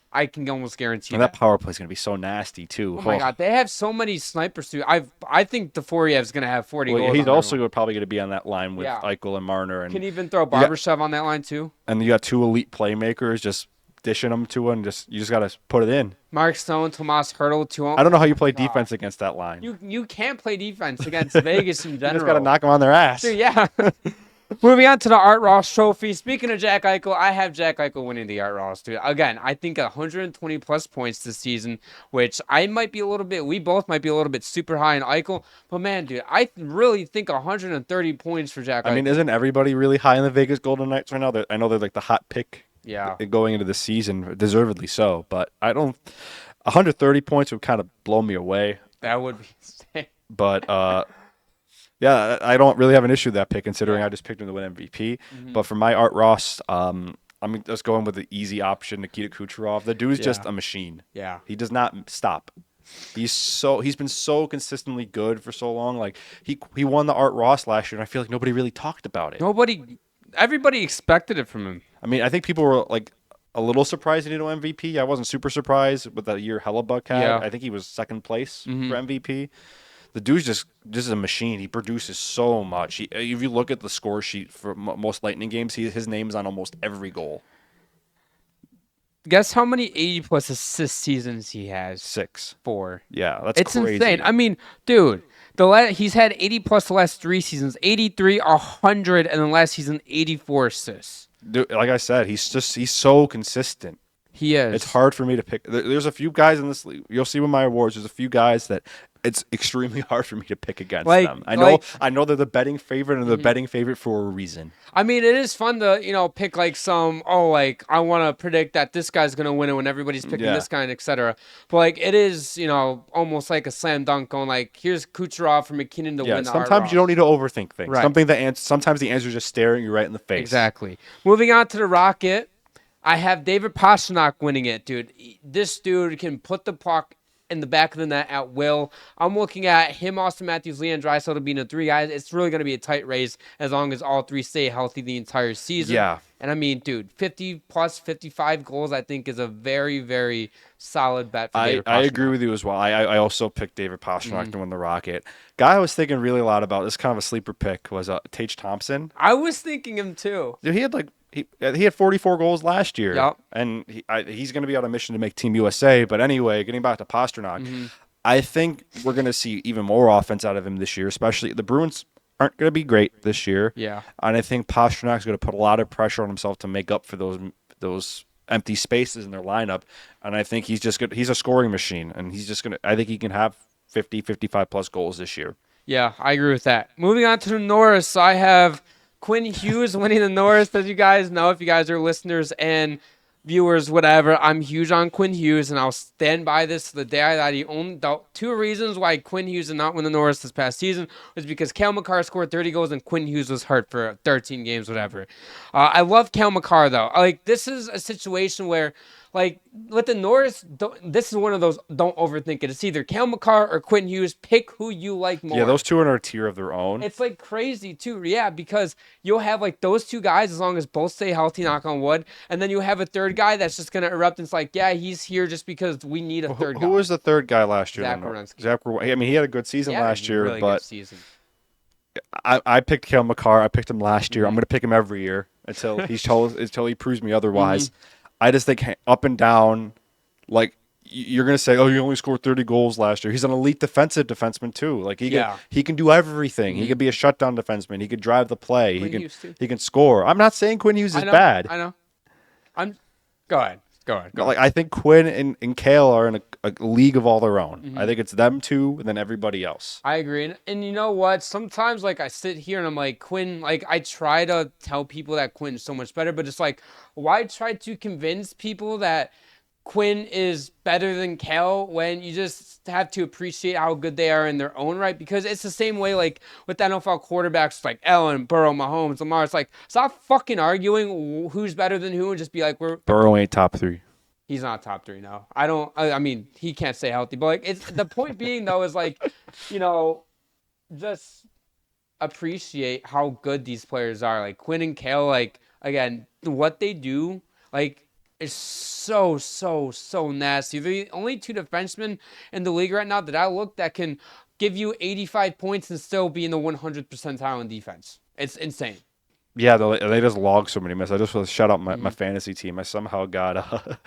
[SPEAKER 1] I can almost guarantee
[SPEAKER 2] and that power play is going to be so nasty too.
[SPEAKER 1] Oh my God, they have so many snipers too. I think Deforiev going to have 40 goals.
[SPEAKER 2] He's also probably going to be on that line with Eichel and Marner, and
[SPEAKER 1] can even throw Barbashev on that line too.
[SPEAKER 2] And you got two elite playmakers just dishing them to him. You just got to put it in.
[SPEAKER 1] Mark Stone, Tomas Hertl,
[SPEAKER 2] I don't know how you play defense against that line.
[SPEAKER 1] You can't play defense against Vegas in general.
[SPEAKER 2] You just got to knock them on their ass.
[SPEAKER 1] Dude, yeah. Moving on to the Art Ross Trophy. Speaking of Jack Eichel, I have Jack Eichel winning the Art Ross, dude. Again, I think 120+ points this season, which we both might be a little bit super high in Eichel. But man, dude, I really think 130 points for Jack Eichel.
[SPEAKER 2] I mean, isn't everybody really high in the Vegas Golden Knights right now? I know they're like the hot pick going into the season, deservedly so. But 130 points would kind of blow me away.
[SPEAKER 1] That would be insane.
[SPEAKER 2] But, yeah, I don't really have an issue with that pick, considering I just picked him to win MVP. But for my Art Ross, I'm just going with the easy option, Nikita Kucherov. The dude's just a machine. Yeah, he does not stop. He's been so consistently good for so long. Like he won the Art Ross last year, and I feel like nobody really talked about it.
[SPEAKER 1] Everybody expected it from him.
[SPEAKER 2] I mean, I think people were like a little surprised he didn't win MVP. I wasn't super surprised with that year Hellebuck had.
[SPEAKER 1] Yeah.
[SPEAKER 2] I think he was second place for MVP. The dude's just is a machine. He produces so much. If you look at the score sheet for most Lightning games, his name is on almost every goal.
[SPEAKER 1] Guess how many 80+ assist seasons he has?
[SPEAKER 2] 6.
[SPEAKER 1] 4.
[SPEAKER 2] Yeah, that's crazy.
[SPEAKER 1] It's insane. I mean, dude, he's had 80+ the last 3 seasons, 83, 100, and then last season 84 assists.
[SPEAKER 2] Dude, like I said, he's so consistent.
[SPEAKER 1] He is.
[SPEAKER 2] It's hard for me to pick. There's a few guys in this league. You'll see with my awards. There's a few guys that it's extremely hard for me to pick against them. I know they're the betting favorite, and they're the betting favorite for a reason.
[SPEAKER 1] I mean, it is fun to pick like I want to predict that this guy's gonna win it when everybody's picking this guy, and etc. But like it is almost like a slam dunk going like here's Kucherov for McKinnon to win.
[SPEAKER 2] Sometimes you don't need to overthink things.
[SPEAKER 1] Right.
[SPEAKER 2] Sometimes the answer is just staring you right in the face.
[SPEAKER 1] Exactly. Moving on to the Rocket. I have David Pastrnak winning it, dude. This dude can put the puck in the back of the net at will. I'm looking at him, Austin Matthews, Leon Draisaitl being the 3 guys. It's really going to be a tight race as long as all 3 stay healthy the entire season.
[SPEAKER 2] Yeah.
[SPEAKER 1] And I mean, dude, 50+, 55 goals, I think is a very, very solid bet for David Pastrnak.
[SPEAKER 2] I agree with you as well. I also picked David Pastrnak to win the Rocket. Guy I was thinking really a lot about, this kind of a sleeper pick, was Tage Thompson.
[SPEAKER 1] I was thinking him too.
[SPEAKER 2] Dude, he had 44 goals last year.
[SPEAKER 1] Yep.
[SPEAKER 2] And he's going to be on a mission to make Team USA. But anyway, getting back to Pastrnak, I think we're going to see even more offense out of him this year, especially the Bruins aren't going to be great this year.
[SPEAKER 1] Yeah.
[SPEAKER 2] And I think Pasternak's going to put a lot of pressure on himself to make up for those empty spaces in their lineup. And I think he's just good. He's a scoring machine, and I think he can have 50, 55+ goals this year.
[SPEAKER 1] Yeah, I agree with that. Moving on to the Norris, I have Quinn Hughes winning the Norris. As you guys know, if you guys are listeners and viewers, whatever, I'm huge on Quinn Hughes, and I'll stand by this to the day I die. The 2 reasons why Quinn Hughes did not win the Norris this past season was because Cale Makar scored 30 goals and Quinn Hughes was hurt for 13 games, whatever. I love Cale Makar, though. Like, this is a situation where, like, with the Norris, this is one of those, don't overthink it. It's either Cale Makar or Quinn Hughes. Pick who you like more.
[SPEAKER 2] Yeah, those 2 are in a tier of their own.
[SPEAKER 1] It's, like, crazy, too. Yeah, because you'll have, like, those 2 guys as long as both stay healthy, knock on wood. And then you have a third guy that's just going to erupt and it's like, yeah, he's here just because we need a third guy.
[SPEAKER 2] Who was the third guy last year?
[SPEAKER 1] Zach Werenski.
[SPEAKER 2] I mean, he had a good season last year,
[SPEAKER 1] really
[SPEAKER 2] but
[SPEAKER 1] good season.
[SPEAKER 2] I picked Cale Makar. I picked him last year. I'm going to pick him every year until he proves me otherwise. I just think up and down, like, you're going to say, oh, he only scored 30 goals last year. He's an elite defenseman too. Like he can do everything. He could be a shutdown defenseman. He could drive the play. He can score. I'm not saying Quinn Hughes is bad.
[SPEAKER 1] I know. Go ahead. Go ahead.
[SPEAKER 2] Like I think Quinn and Kale are in a league of all their own.
[SPEAKER 1] Mm-hmm.
[SPEAKER 2] I think it's them two and then everybody else.
[SPEAKER 1] I agree. And you know what? Sometimes, like, I sit here and I'm like, Quinn, like, I try to tell people that Quinn's so much better, but it's like, why try to convince people that Quinn is better than Kale when you just have to appreciate how good they are in their own right? Because it's the same way, like, with NFL quarterbacks like Allen, Burrow, Mahomes, Lamar. It's like, stop fucking arguing who's better than who and just be like,
[SPEAKER 2] Burrow ain't top 3.
[SPEAKER 1] He's not top 3 now. I mean, he can't stay healthy, but like, it's the point being though is like, just appreciate how good these players are. Like Quinn and Kale, like again, what they do, like, is so nasty. They're the only 2 defensemen in the league right now that I look that can give you 85 points and still be in the 100th percentile in defense. It's insane.
[SPEAKER 2] Yeah, they just log so many misses. I just want to shout out my fantasy team. I somehow got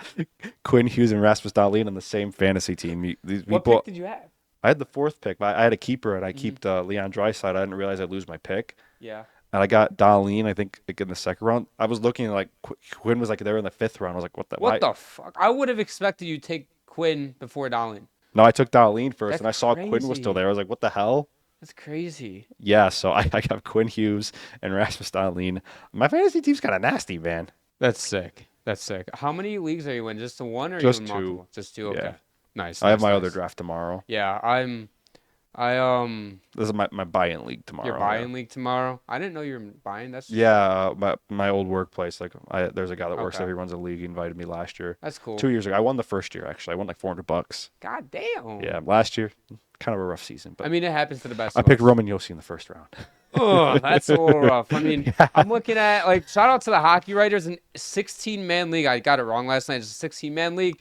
[SPEAKER 2] Quinn Hughes and Rasmus Dahlin on the same fantasy team.
[SPEAKER 1] What pick did you have?
[SPEAKER 2] I had the 4th pick. But I had a keeper, and I keeped Leon Draisaitl. I didn't realize I'd lose my pick.
[SPEAKER 1] Yeah.
[SPEAKER 2] And I got Dahlin, I think, in the 2nd round. I was looking like Quinn was like there in the 5th round. I was like, what
[SPEAKER 1] the fuck? I would have expected you to take Quinn before Dahlin.
[SPEAKER 2] No, I took Dahlin first,
[SPEAKER 1] That's
[SPEAKER 2] and I saw
[SPEAKER 1] crazy.
[SPEAKER 2] Quinn was still there. I was like, what the hell?
[SPEAKER 1] That's crazy.
[SPEAKER 2] Yeah, so I got Quinn Hughes and Rasmus Dahlin. My fantasy team's kind of nasty, man.
[SPEAKER 1] That's sick. How many leagues are you in? Just the one or
[SPEAKER 2] just
[SPEAKER 1] you in
[SPEAKER 2] 2?
[SPEAKER 1] multiple? Just 2. Okay.
[SPEAKER 2] Yeah.
[SPEAKER 1] Nice.
[SPEAKER 2] I have my other draft tomorrow.
[SPEAKER 1] Yeah,
[SPEAKER 2] This is my buy-in league tomorrow.
[SPEAKER 1] Your buy-in league tomorrow? I didn't know you were buying. That's
[SPEAKER 2] my old workplace. Like, there's a guy that works there. He runs a league. He invited me last year.
[SPEAKER 1] That's cool.
[SPEAKER 2] 2 years ago, I won the first year. Actually, I won like $400.
[SPEAKER 1] God damn.
[SPEAKER 2] Yeah, last year, kind of a rough season. But
[SPEAKER 1] I mean, it happens to the best.
[SPEAKER 2] I picked Roman Yossi in the first round.
[SPEAKER 1] Oh, that's a little rough. I mean, I'm looking at, like, shout out to the hockey writers in 16-man league. I got it wrong last night. It's a 16-man league.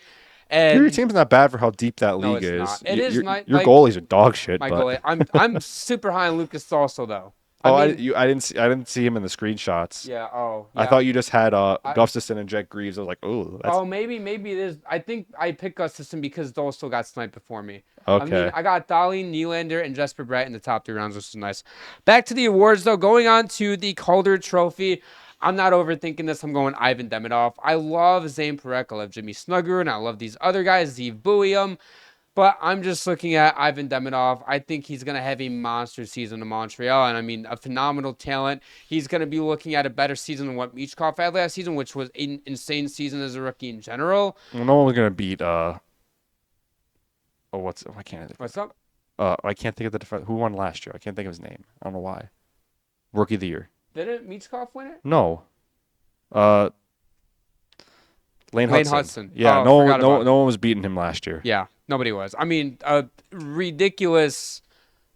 [SPEAKER 1] And
[SPEAKER 2] your team's not bad for how deep that
[SPEAKER 1] no,
[SPEAKER 2] league
[SPEAKER 1] it's
[SPEAKER 2] is.
[SPEAKER 1] not. It is
[SPEAKER 2] your,
[SPEAKER 1] not.
[SPEAKER 2] Your
[SPEAKER 1] like,
[SPEAKER 2] goalies are dog shit.
[SPEAKER 1] My
[SPEAKER 2] but...
[SPEAKER 1] goalie. I'm super high on Lucas Salso though.
[SPEAKER 2] I didn't see him in the screenshots.
[SPEAKER 1] Yeah. Oh.
[SPEAKER 2] Yeah. I thought you just had Gustafson and Jack Greaves. I was like, oh.
[SPEAKER 1] Oh, maybe it is. I think I picked Gustafson because Dolso got sniped before me.
[SPEAKER 2] Okay.
[SPEAKER 1] I mean, I got Dahlin, Nylander, and Jesper Bratt in the top 3 rounds, which is nice. Back to the awards though. Going on to the Calder Trophy. I'm not overthinking this. I'm going Ivan Demidov. I love Zane Parekh. I love Jimmy Snuggerud, and I love these other guys, Zeev Buium. But I'm just looking at Ivan Demidov. I think he's going to have a monster season in Montreal. And I mean, a phenomenal talent. He's going to be looking at a better season than what Michkov had last season, which was an insane season as a rookie in general.
[SPEAKER 2] Well, no one's going to beat, what's up? I can't think of the defense. Who won last year? I can't think of his name. I don't know why. Rookie of the year.
[SPEAKER 1] Didn't Michkov win it?
[SPEAKER 2] No. Lane Hudson. Yeah,
[SPEAKER 1] no
[SPEAKER 2] one was beating him last year.
[SPEAKER 1] Yeah, nobody was. I mean, a ridiculous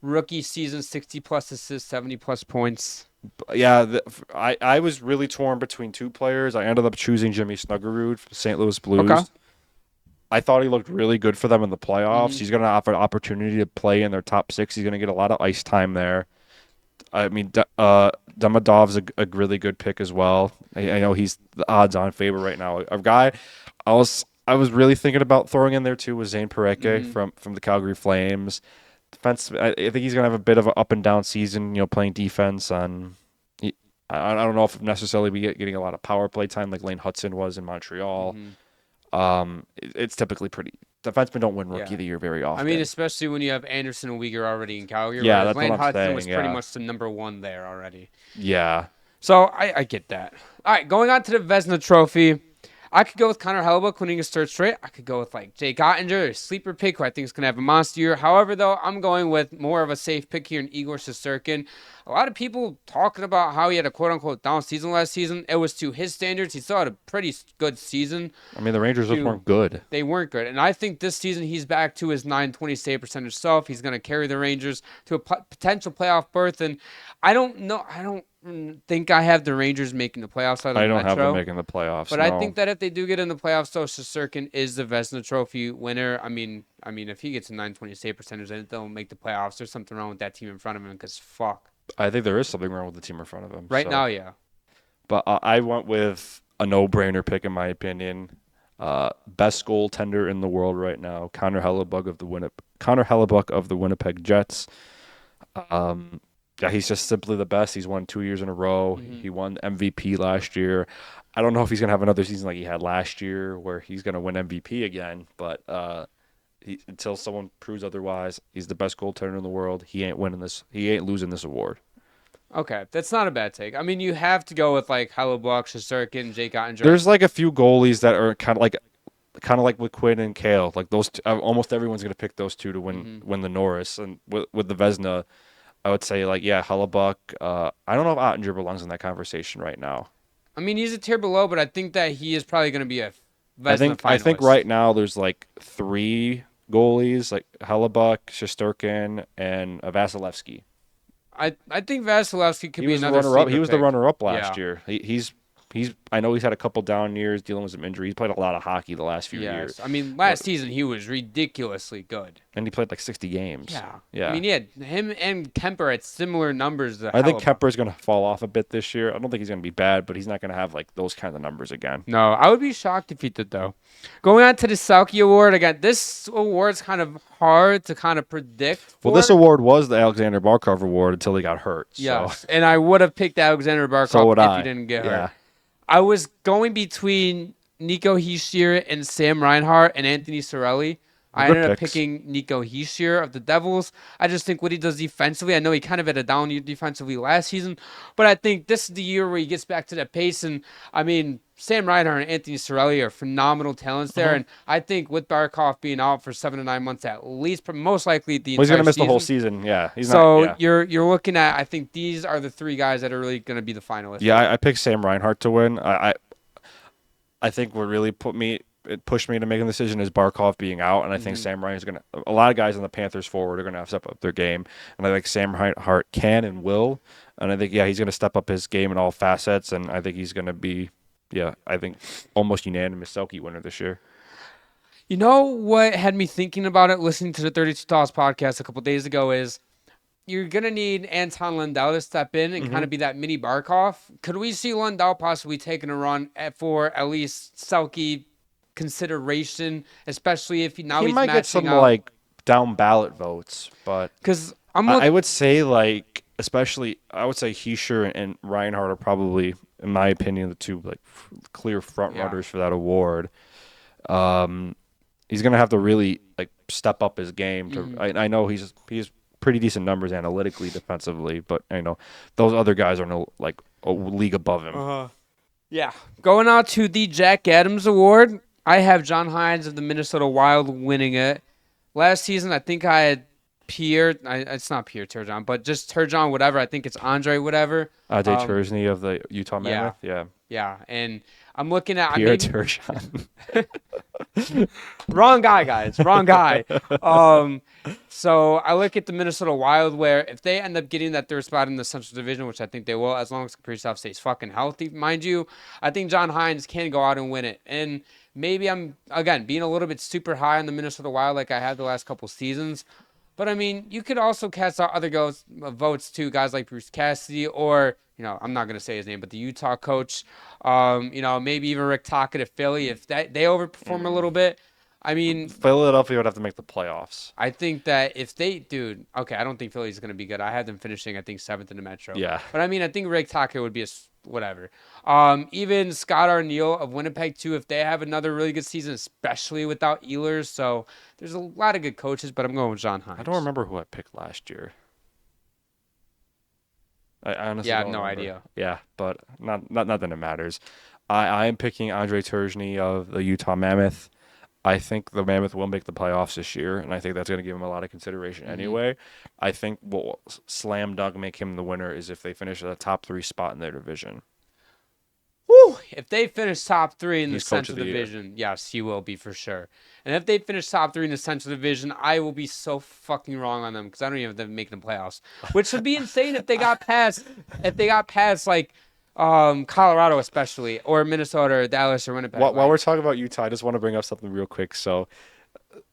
[SPEAKER 1] rookie season, 60-plus assists, 70-plus points.
[SPEAKER 2] Yeah, I was really torn between 2 players. I ended up choosing Jimmy Snuggerud from St. Louis Blues.
[SPEAKER 1] Okay.
[SPEAKER 2] I thought he looked really good for them in the playoffs. Mm-hmm. He's going to have an opportunity to play in their top 6. He's going to get a lot of ice time there. I mean, Demidov's a really good pick as well. I know he's the odds-on favorite right now. A guy I was really thinking about throwing in there too was Zane Parekh from the Calgary Flames. Defense, I think he's gonna have a bit of an up and down season. Playing defense on. I don't know if necessarily be getting a lot of power play time like Lane Hudson was in Montreal. Mm-hmm. It's typically pretty. Defensemen don't win Rookie of the Year very often.
[SPEAKER 1] I mean, especially when you have Anderson and Weegar already in Calgary.
[SPEAKER 2] Yeah, that's
[SPEAKER 1] Lane
[SPEAKER 2] what I'm
[SPEAKER 1] Hudson
[SPEAKER 2] saying,
[SPEAKER 1] was pretty much the number 1 there already.
[SPEAKER 2] Yeah.
[SPEAKER 1] So I get that. All right, going on to the Vezina Trophy. I could go with Connor Hellebuyck winning his 3rd straight. I could go with like Jake Ottinger, a sleeper pick, who I think is going to have a monster year. However, though, I'm going with more of a safe pick here in Igor Shesterkin. A lot of people talking about how he had a quote-unquote down season last season. It was to his standards. He still had a pretty good season.
[SPEAKER 2] I mean, the Rangers just weren't good.
[SPEAKER 1] They weren't good. And I think this season he's back to his .920 save percentage self. He's going to carry the Rangers to a potential playoff berth. And I don't think I have the Rangers making the playoffs.
[SPEAKER 2] I don't have them making the playoffs.
[SPEAKER 1] But no. I think that if they do get in the playoffs, though, Shesterkin is the Vezina Trophy winner. I mean, if he gets a .920 save percentage and they'll make the playoffs, there's something wrong with that team in front of him because fuck.
[SPEAKER 2] I think there is something wrong with the team in front of him.
[SPEAKER 1] Right now, yeah.
[SPEAKER 2] But I went with a no-brainer pick, in my opinion. Best goaltender in the world right now, Connor Hellebuyck of the Winnipeg Jets. Yeah, he's just simply the best. He's won 2 years in a row.
[SPEAKER 1] Mm-hmm.
[SPEAKER 2] He won MVP last year. I don't know if he's going to have another season like he had last year where he's going to win MVP again, but until someone proves otherwise, he's the best goaltender in the world. He ain't winning this. He ain't losing this award.
[SPEAKER 1] Okay, that's not a bad take. I mean, you have to go with like Hellebuyck, Shesterkin, Jake Ottinger.
[SPEAKER 2] There's like a few goalies that are kind of like with Quinn and Kale. Like those, almost everyone's going to pick those two to win the Norris. And with the Vezina, I would say like Hellebuyck. I don't know if Ottinger belongs in that conversation right now.
[SPEAKER 1] I mean, he's a tier below, but I think that he is probably going to be a Vezina finalist.
[SPEAKER 2] I think right now there's like 3 goalies, like Hellebuyck, Shesterkin, and Vasilevsky.
[SPEAKER 1] I think Vasilevsky could be another
[SPEAKER 2] runner-up. He was the
[SPEAKER 1] pick.
[SPEAKER 2] runner-up last year. He's I know he's had a couple down years dealing with some injuries. He's played a lot of hockey the last few years.
[SPEAKER 1] I mean, last season he was ridiculously good.
[SPEAKER 2] And he played like 60 games.
[SPEAKER 1] Yeah. I mean, him and Kemper had similar numbers.
[SPEAKER 2] I think Kemper's going to fall off a bit this year. I don't think he's going to be bad, but he's not going to have like those kinds of numbers again.
[SPEAKER 1] No, I would be shocked if he did, though. Going on to the Selke Award, again, this award's kind of hard to kind of predict.
[SPEAKER 2] Well, this award was the Alexander Barkov Award until he got hurt.
[SPEAKER 1] Yes, and I would have picked Alexander Barkov if he didn't get hurt. I was going between Nico Hischier and Sam Reinhart and Anthony Cirelli. I ended up picking Nico Hischier of the Devils. I just think what he does defensively, I know he kind of had a down year defensively last season, but I think this is the year where he gets back to that pace. And, I mean, Sam Reinhart and Anthony Cirelli are phenomenal talents there. And I think with Barkov being out for 7 to 9 months at least, most likely the entire season.
[SPEAKER 2] He's going to miss the whole season, yeah.
[SPEAKER 1] You're looking at, I think these are the 3 guys that are really going to be the finalists.
[SPEAKER 2] Yeah, I picked Sam Reinhart to win. I think what really pushed me to make a decision is Barkov being out, and I think Sam Reinhart's going to – a lot of guys on the Panthers forward are going to have to step up their game, and I think Sam Reinhart can and will, and I think, he's going to step up his game in all facets, and I think he's going to be, I think almost unanimous Selke winner this year.
[SPEAKER 1] You know what had me thinking about it, listening to the 32 Toss podcast a couple days ago, is you're going to need Anton Lundell to step in and kind of be that mini Barkov. Could we see Lundell possibly taking a run for at least Selke consideration, especially if he's
[SPEAKER 2] might get some like down ballot votes, but
[SPEAKER 1] because
[SPEAKER 2] I would say like especially I would say Hischier and Reinhart are probably, in my opinion, the 2 like clear front runners for that award. He's gonna have to really like step up his game. I know he's pretty decent numbers analytically, defensively, but I know those other guys are no like a league above him.
[SPEAKER 1] Yeah, going out to the Jack Adams Award. I have John Hines of the Minnesota Wild winning it. Last season, I think I had it's not Pierre Turgeon, but just Turgeon, whatever. I think it's Andre, whatever.
[SPEAKER 2] Andre Turgeon of the Utah Mammoth.
[SPEAKER 1] Yeah, and I'm looking at
[SPEAKER 2] Pierre Turgeon.
[SPEAKER 1] Wrong guy, guys. Wrong guy. So I look at the Minnesota Wild, where if they end up getting that 3rd spot in the Central Division, which I think they will, as long as Kaprizov stays fucking healthy, mind you, I think John Hines can go out and win it. And maybe I'm, again, being a little bit super high on the Minnesota Wild like I had the last couple seasons. But, I mean, you could also cast out other votes to guys like Bruce Cassidy or, I'm not going to say his name, but the Utah coach. Maybe even Rick Tocchet at Philly if they overperform a little bit. I mean,
[SPEAKER 2] Philadelphia would have to make the playoffs.
[SPEAKER 1] I think that if I don't think Philly's going to be good. I had them finishing, I think, 7th in the Metro.
[SPEAKER 2] Yeah.
[SPEAKER 1] But, I mean, I think Rick Tocchet would be whatever. Even Scott Arneal of Winnipeg, too, if they have another really good season, especially without Ehlers. So there's a lot of good coaches, but I'm going with John Hines.
[SPEAKER 2] I don't remember who I picked last year. I honestly
[SPEAKER 1] have
[SPEAKER 2] don't
[SPEAKER 1] no
[SPEAKER 2] remember.
[SPEAKER 1] idea.
[SPEAKER 2] Yeah, but not that it matters. I am picking Andre Turgeon of the Utah Mammoth. I think the Mammoth will make the playoffs this year, and I think that's going to give him a lot of consideration anyway. I think what will slam dunk make him the winner is if they finish at the top 3 spot in their division.
[SPEAKER 1] Woo! If they finish top 3 in the Central Division, yes, he will be for sure. And if they finish top 3 in the Central Division, I will be so fucking wrong on them because I don't even have them making the playoffs, which would be insane if they got past. Like Colorado, especially, or Minnesota, or Dallas, or Winnipeg.
[SPEAKER 2] While we're talking about Utah, I just want to bring up something real quick. So,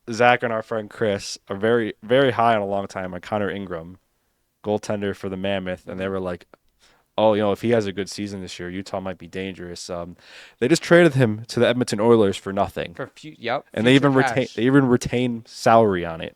[SPEAKER 2] Zach and our friend Chris are very, very high on a long time on Connor Ingram, goaltender for the Mammoth, and they were like, "Oh, if he has a good season this year, Utah might be dangerous." They just traded him to the Edmonton Oilers for nothing.
[SPEAKER 1] Yep.
[SPEAKER 2] And they even retain salary on it.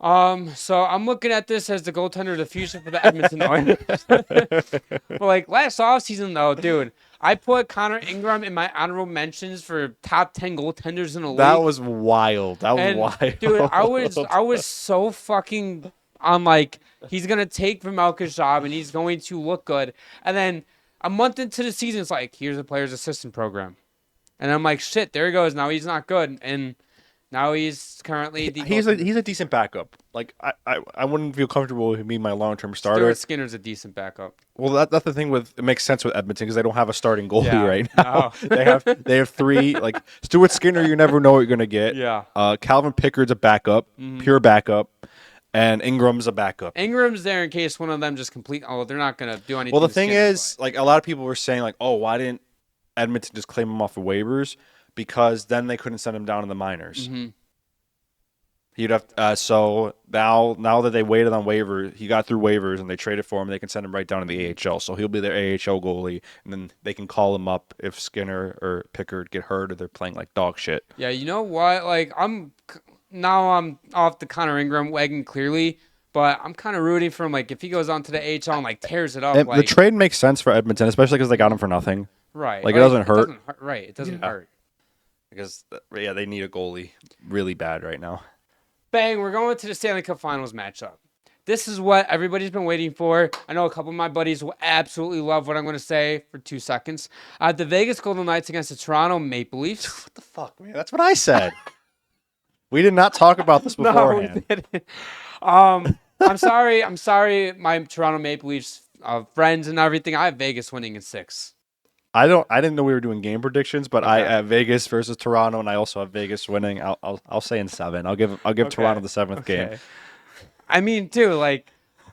[SPEAKER 1] So I'm looking at this as the goaltender of the future for the Edmonton Oilers. But like last offseason though, dude, I put Connor Ingram in my honorable mentions for top 10 goaltenders in the
[SPEAKER 2] That
[SPEAKER 1] league.
[SPEAKER 2] was wild. That was
[SPEAKER 1] And
[SPEAKER 2] wild.
[SPEAKER 1] dude, I was so fucking on like he's gonna take Vermelka's job and he's going to look good. And then a month into the season, it's like here's a player's assistant program, and I'm like shit, there he goes. Now he's not good, and now he's currently the
[SPEAKER 2] He's a decent backup. Like I wouldn't feel comfortable with him being my long-term starter.
[SPEAKER 1] Stuart Skinner's a decent backup.
[SPEAKER 2] Well, that's the thing with it makes sense with Edmonton because they don't have a starting goalie
[SPEAKER 1] Yeah,
[SPEAKER 2] right now.
[SPEAKER 1] no.
[SPEAKER 2] They have three like Stuart Skinner. You never know what you're gonna get.
[SPEAKER 1] Yeah.
[SPEAKER 2] Calvin Pickard's a backup, pure backup, and Ingram's a backup.
[SPEAKER 1] Ingram's there in case one of them just complete. Oh, they're not gonna do anything.
[SPEAKER 2] Well, the
[SPEAKER 1] to
[SPEAKER 2] thing
[SPEAKER 1] Skinner,
[SPEAKER 2] is, like a lot of people were saying, like, oh, why didn't Edmonton just claim him off of waivers? Because then they couldn't send him down in the minors. He'd have so now that they waited on waivers, he got through waivers and they traded for him. They can send him right down to the AHL, so he'll be their AHL goalie, and then they can call him up if Skinner or Pickard get hurt or they're playing like dog shit.
[SPEAKER 1] Yeah, you know what? Like I'm off the Connor Ingram wagon clearly, but I'm kind of rooting for him. Like if he goes on to the AHL and like tears it up,
[SPEAKER 2] And
[SPEAKER 1] like
[SPEAKER 2] the trade makes sense for Edmonton, especially because they got him for nothing.
[SPEAKER 1] right,
[SPEAKER 2] like, it doesn't hurt.
[SPEAKER 1] Right, it doesn't hurt.
[SPEAKER 2] Because they need a goalie really bad right now.
[SPEAKER 1] Bang, we're going to the Stanley Cup Finals matchup. This is what everybody's been waiting for. I know a couple of my buddies will absolutely love what I'm going to say for 2 seconds. The Vegas Golden Knights against the Toronto Maple Leafs.
[SPEAKER 2] What the fuck, man? That's what I said. We did not talk about this beforehand.
[SPEAKER 1] No, we didn't. I'm sorry, my Toronto Maple Leafs friends and everything. I have Vegas winning in 6.
[SPEAKER 2] I didn't know we were doing game predictions, but I have Vegas versus Toronto, and I also have Vegas winning. I'll say in 7. I'll give Toronto the 7th game.
[SPEAKER 1] I mean, too, like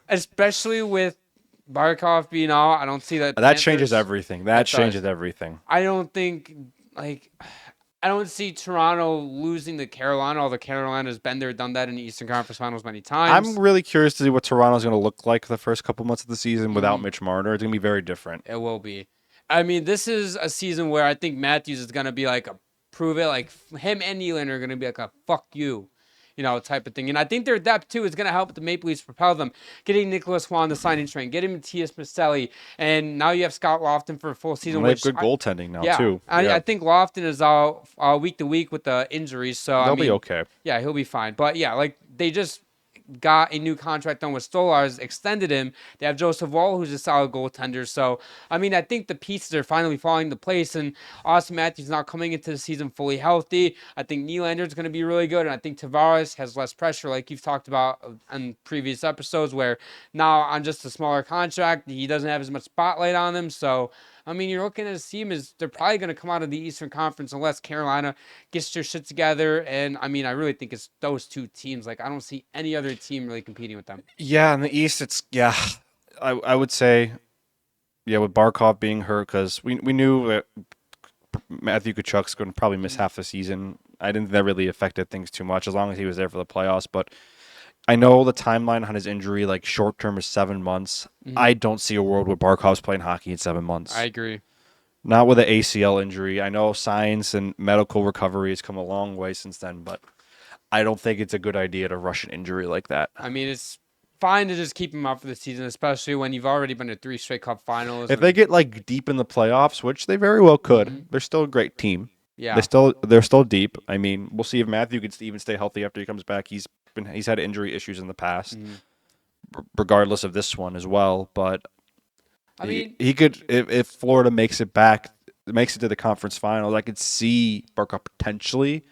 [SPEAKER 1] especially with Barkov being out, I don't see that.
[SPEAKER 2] That changes everything. That changes
[SPEAKER 1] does.
[SPEAKER 2] everything.
[SPEAKER 1] I don't think I don't see Toronto losing to Carolina. Although Carolina's been there, done that in the Eastern Conference Finals many times.
[SPEAKER 2] I'm really curious to see what Toronto's going to look like the first couple months of the season without Mitch Marner. It's going to be very different.
[SPEAKER 1] It will be. I mean, this is a season where I think Matthews is going to be like a prove it. Like him and Nylander are going to be like a fuck you, type of thing. And I think their depth too is going to help the Maple Leafs propel them. Getting Nicholas Swan the signing train, getting Matthias Maselli, and now you have Scott Lofton for a full season.
[SPEAKER 2] They have good goaltending now too.
[SPEAKER 1] I think Lofton is out week to week with the injuries, so
[SPEAKER 2] They'll be okay.
[SPEAKER 1] Yeah, he'll be fine. But yeah, like they just got a new contract done with Stolarz, extended him. They have Joseph Wall, who's a solid goaltender. So, I mean, I think the pieces are finally falling into place, and Austin Matthews now coming into the season fully healthy. I think Nylander's going to be really good, and I think Tavares has less pressure, like you've talked about in previous episodes, where now on just a smaller contract, he doesn't have as much spotlight on him. So, I mean, you're looking at a team as they're probably going to come out of the Eastern Conference unless Carolina gets their shit together. And I mean, I really think it's those two teams. Like, I don't see any other team really competing with them.
[SPEAKER 2] Yeah, in the East, I would say, with Barkov being hurt, because we knew that Matthew Tkachuk's going to probably miss half the season. I didn't think that really affected things too much as long as he was there for the playoffs. But I know the timeline on his injury, like short term, is 7 months. I don't see a world where Barkov's playing hockey in 7 months.
[SPEAKER 1] I agree.
[SPEAKER 2] Not with an ACL injury. I know science and medical recovery has come a long way since then, but I don't think it's a good idea to rush an injury like that.
[SPEAKER 1] I mean, it's fine to just keep him out for the season, especially when you've already been to 3 straight Cup finals.
[SPEAKER 2] If they get like deep in the playoffs, which they very well could, they're still a great team.
[SPEAKER 1] Yeah,
[SPEAKER 2] they're still deep. I mean, we'll see if Matthew can even stay healthy after he comes back. He's had injury issues in the past, regardless of this one as well. But I mean, he could if Florida makes it to the conference finals. I could see Barkov potentially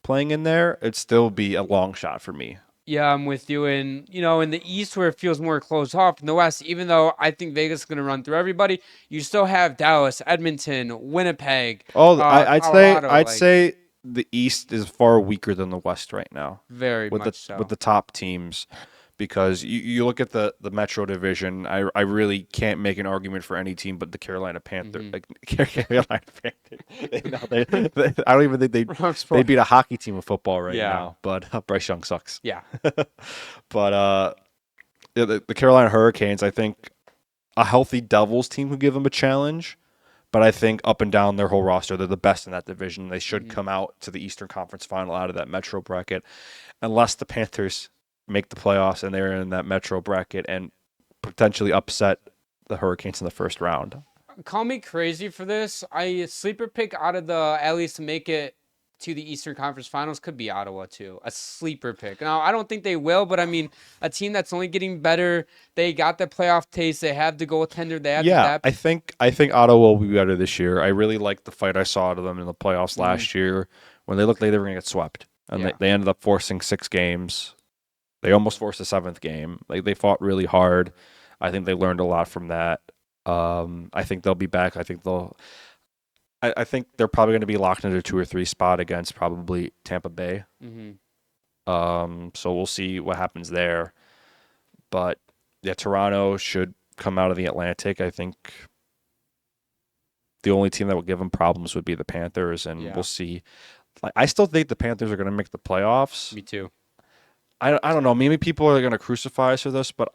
[SPEAKER 2] playing in there. It'd still be a long shot for me.
[SPEAKER 1] Yeah, I'm with you. And, in the East where it feels more closed off, in the West, even though I think Vegas is going to run through everybody, you still have Dallas, Edmonton, Winnipeg.
[SPEAKER 2] I'd say the East is far weaker than the West right now.
[SPEAKER 1] Very much so.
[SPEAKER 2] With the top teams. Because you look at the Metro Division, I really can't make an argument for any team but the Carolina Panthers. Like Carolina Panthers, I don't even think they beat a hockey team of football right now. But Bryce Young sucks.
[SPEAKER 1] Yeah.
[SPEAKER 2] But the Carolina Hurricanes, I think a healthy Devils team could give them a challenge. But I think up and down their whole roster, they're the best in that division. They should come out to the Eastern Conference Final out of that Metro bracket, unless the Panthers make the playoffs and they're in that Metro bracket and potentially upset the Hurricanes in the first round.
[SPEAKER 1] Call me crazy for this. I sleeper pick out of the at least to make it to the Eastern Conference Finals could be Ottawa too. A sleeper pick. Now I don't think they will, but I mean a team that's only getting better. They got the playoff taste. They have the goaltender. They have the
[SPEAKER 2] Yeah,
[SPEAKER 1] depth.
[SPEAKER 2] I think Ottawa will be better this year. I really liked the fight I saw out of them in the playoffs last year when they looked like they were going to get swept. And
[SPEAKER 1] Yeah.
[SPEAKER 2] they ended up forcing 6 games. They almost forced a 7th game. Like they fought really hard. I think they learned a lot from that. I think they'll be back. I think they're probably going to be locked into a 2 or 3 spot against probably Tampa Bay. So we'll see what happens there. But yeah, Toronto should come out of the Atlantic. I think the only team that will give them problems would be the Panthers, and we'll see. Like, I still think the Panthers are going to make the playoffs.
[SPEAKER 1] Me too.
[SPEAKER 2] I don't know. Maybe people are going to crucify us for this, but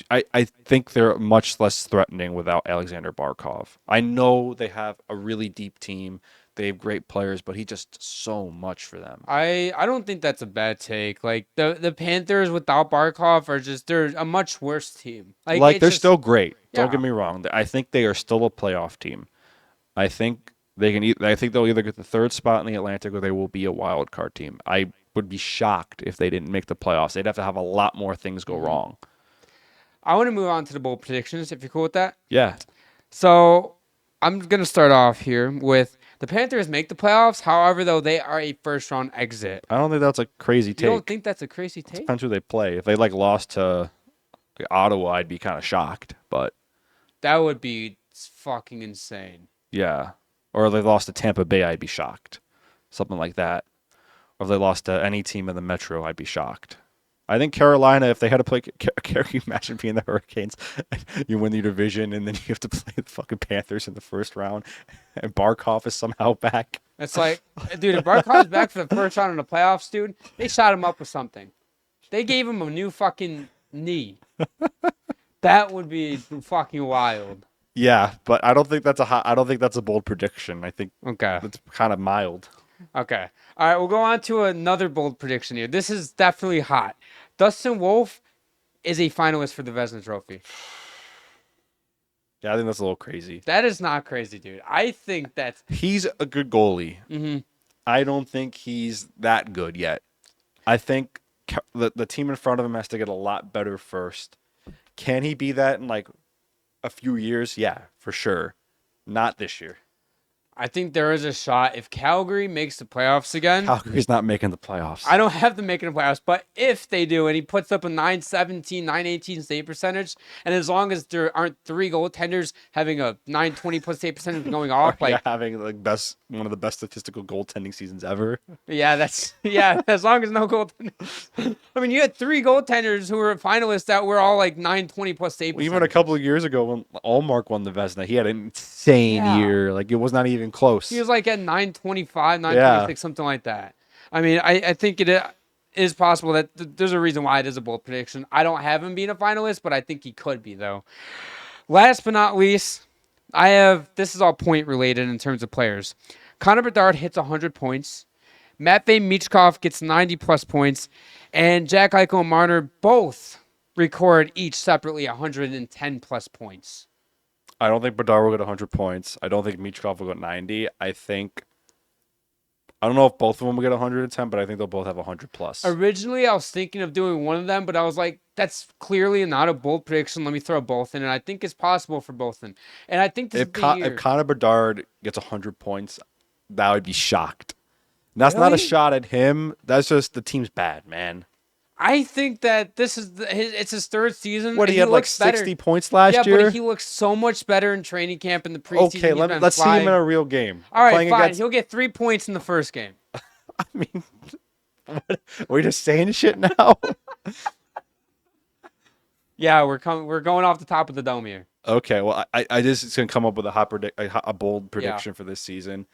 [SPEAKER 2] I think they're much less threatening without Alexander Barkov. I know they have a really deep team. They have great players, but he just does so much for them.
[SPEAKER 1] I don't think that's a bad take. Like the Panthers without Barkov are just they're a much worse team.
[SPEAKER 2] Like they're
[SPEAKER 1] just,
[SPEAKER 2] still great.
[SPEAKER 1] Yeah.
[SPEAKER 2] Don't get me wrong. I think they are still a playoff team. I think I think they'll either get the 3rd spot in the Atlantic or they will be a wild card team. I would be shocked if they didn't make the playoffs. They'd have to have a lot more things go wrong.
[SPEAKER 1] I want to move on to the bold predictions if you're cool with that.
[SPEAKER 2] Yeah.
[SPEAKER 1] So I'm gonna start off here with the Panthers make the playoffs. However, though, they are a first round exit.
[SPEAKER 2] I don't think that's a crazy take.
[SPEAKER 1] You don't think that's a crazy take?
[SPEAKER 2] Depends who they play. If they lost to Ottawa, I'd be kind of shocked. But
[SPEAKER 1] that would be fucking insane.
[SPEAKER 2] Yeah. Or if they lost to Tampa Bay, I'd be shocked. Something like that. Or if they lost to any team in the Metro, I'd be shocked. I think Carolina, if they had to play, can you imagine being the Hurricanes? You win your division, and then you have to play the fucking Panthers in the first round, and Barkov is somehow back.
[SPEAKER 1] It's like, dude, if Barkov's back for the first round in the playoffs, dude, they shot him up with something. They gave him a new fucking knee. That would be fucking wild.
[SPEAKER 2] Yeah, but I don't think that's a bold prediction. I think it's kind of mild.
[SPEAKER 1] Okay. All right, we'll go on to another bold prediction here. This is definitely hot. Dustin Wolf is a finalist for the Vezina Trophy.
[SPEAKER 2] Yeah, I think that's a little crazy.
[SPEAKER 1] That is not crazy, dude. I think
[SPEAKER 2] he's a good goalie.
[SPEAKER 1] Mm-hmm.
[SPEAKER 2] I don't think he's that good yet. I think the team in front of him has to get a lot better first. Can he be that in like a few years? Yeah, for sure. Not this year.
[SPEAKER 1] I think there is a shot if Calgary makes the playoffs again.
[SPEAKER 2] Calgary's not making the playoffs.
[SPEAKER 1] I don't have them making the playoffs, but if they do, and he puts up a 917, 918 save percentage, and as long as there aren't 3 goaltenders having a 920 plus save percentage going off,
[SPEAKER 2] having one of the best statistical goaltending seasons ever.
[SPEAKER 1] Yeah, as long as no goaltenders. I mean, you had 3 goaltenders who were finalists that were all like 920 plus save percentage.
[SPEAKER 2] Even a couple of years ago when Allmark won the Vezina, he had an insane year. Like it was not even close.
[SPEAKER 1] He was like at 925, 926, something like that. I mean, I think it is possible that there's a reason why it is a bold prediction. I don't have him being a finalist, but I think he could be, though. Last but not least, this is all point related in terms of players. Connor Bedard hits 100 points. Matvey Michkov gets 90 plus points. And Jack Eichel and Marner both record each separately 110 plus points.
[SPEAKER 2] I don't think Bedard will get 100 points. I don't think Michkov will get 90. I don't know if both of them will get 110, but I think they'll both have 100 plus.
[SPEAKER 1] Originally, I was thinking of doing one of them, but I was like, that's clearly not a bold prediction. Let me throw both in, and I think it's possible for both in. And I think if
[SPEAKER 2] Connor Bedard gets 100 points, that would be shocked. And that's
[SPEAKER 1] Really?
[SPEAKER 2] not a shot at him. That's just the team's bad, man.
[SPEAKER 1] I think that this is it's his 3rd season.
[SPEAKER 2] What, he had like 60 points last year?
[SPEAKER 1] Yeah, but he looks so much better in training camp in the preseason.
[SPEAKER 2] Okay, let's see him in a real game.
[SPEAKER 1] All right, fine. He'll get 3 points in the first game.
[SPEAKER 2] I mean, what? We're just saying shit now?
[SPEAKER 1] Yeah, we're going off the top of the dome here.
[SPEAKER 2] Okay, well, I just going to come up with a bold prediction for this season.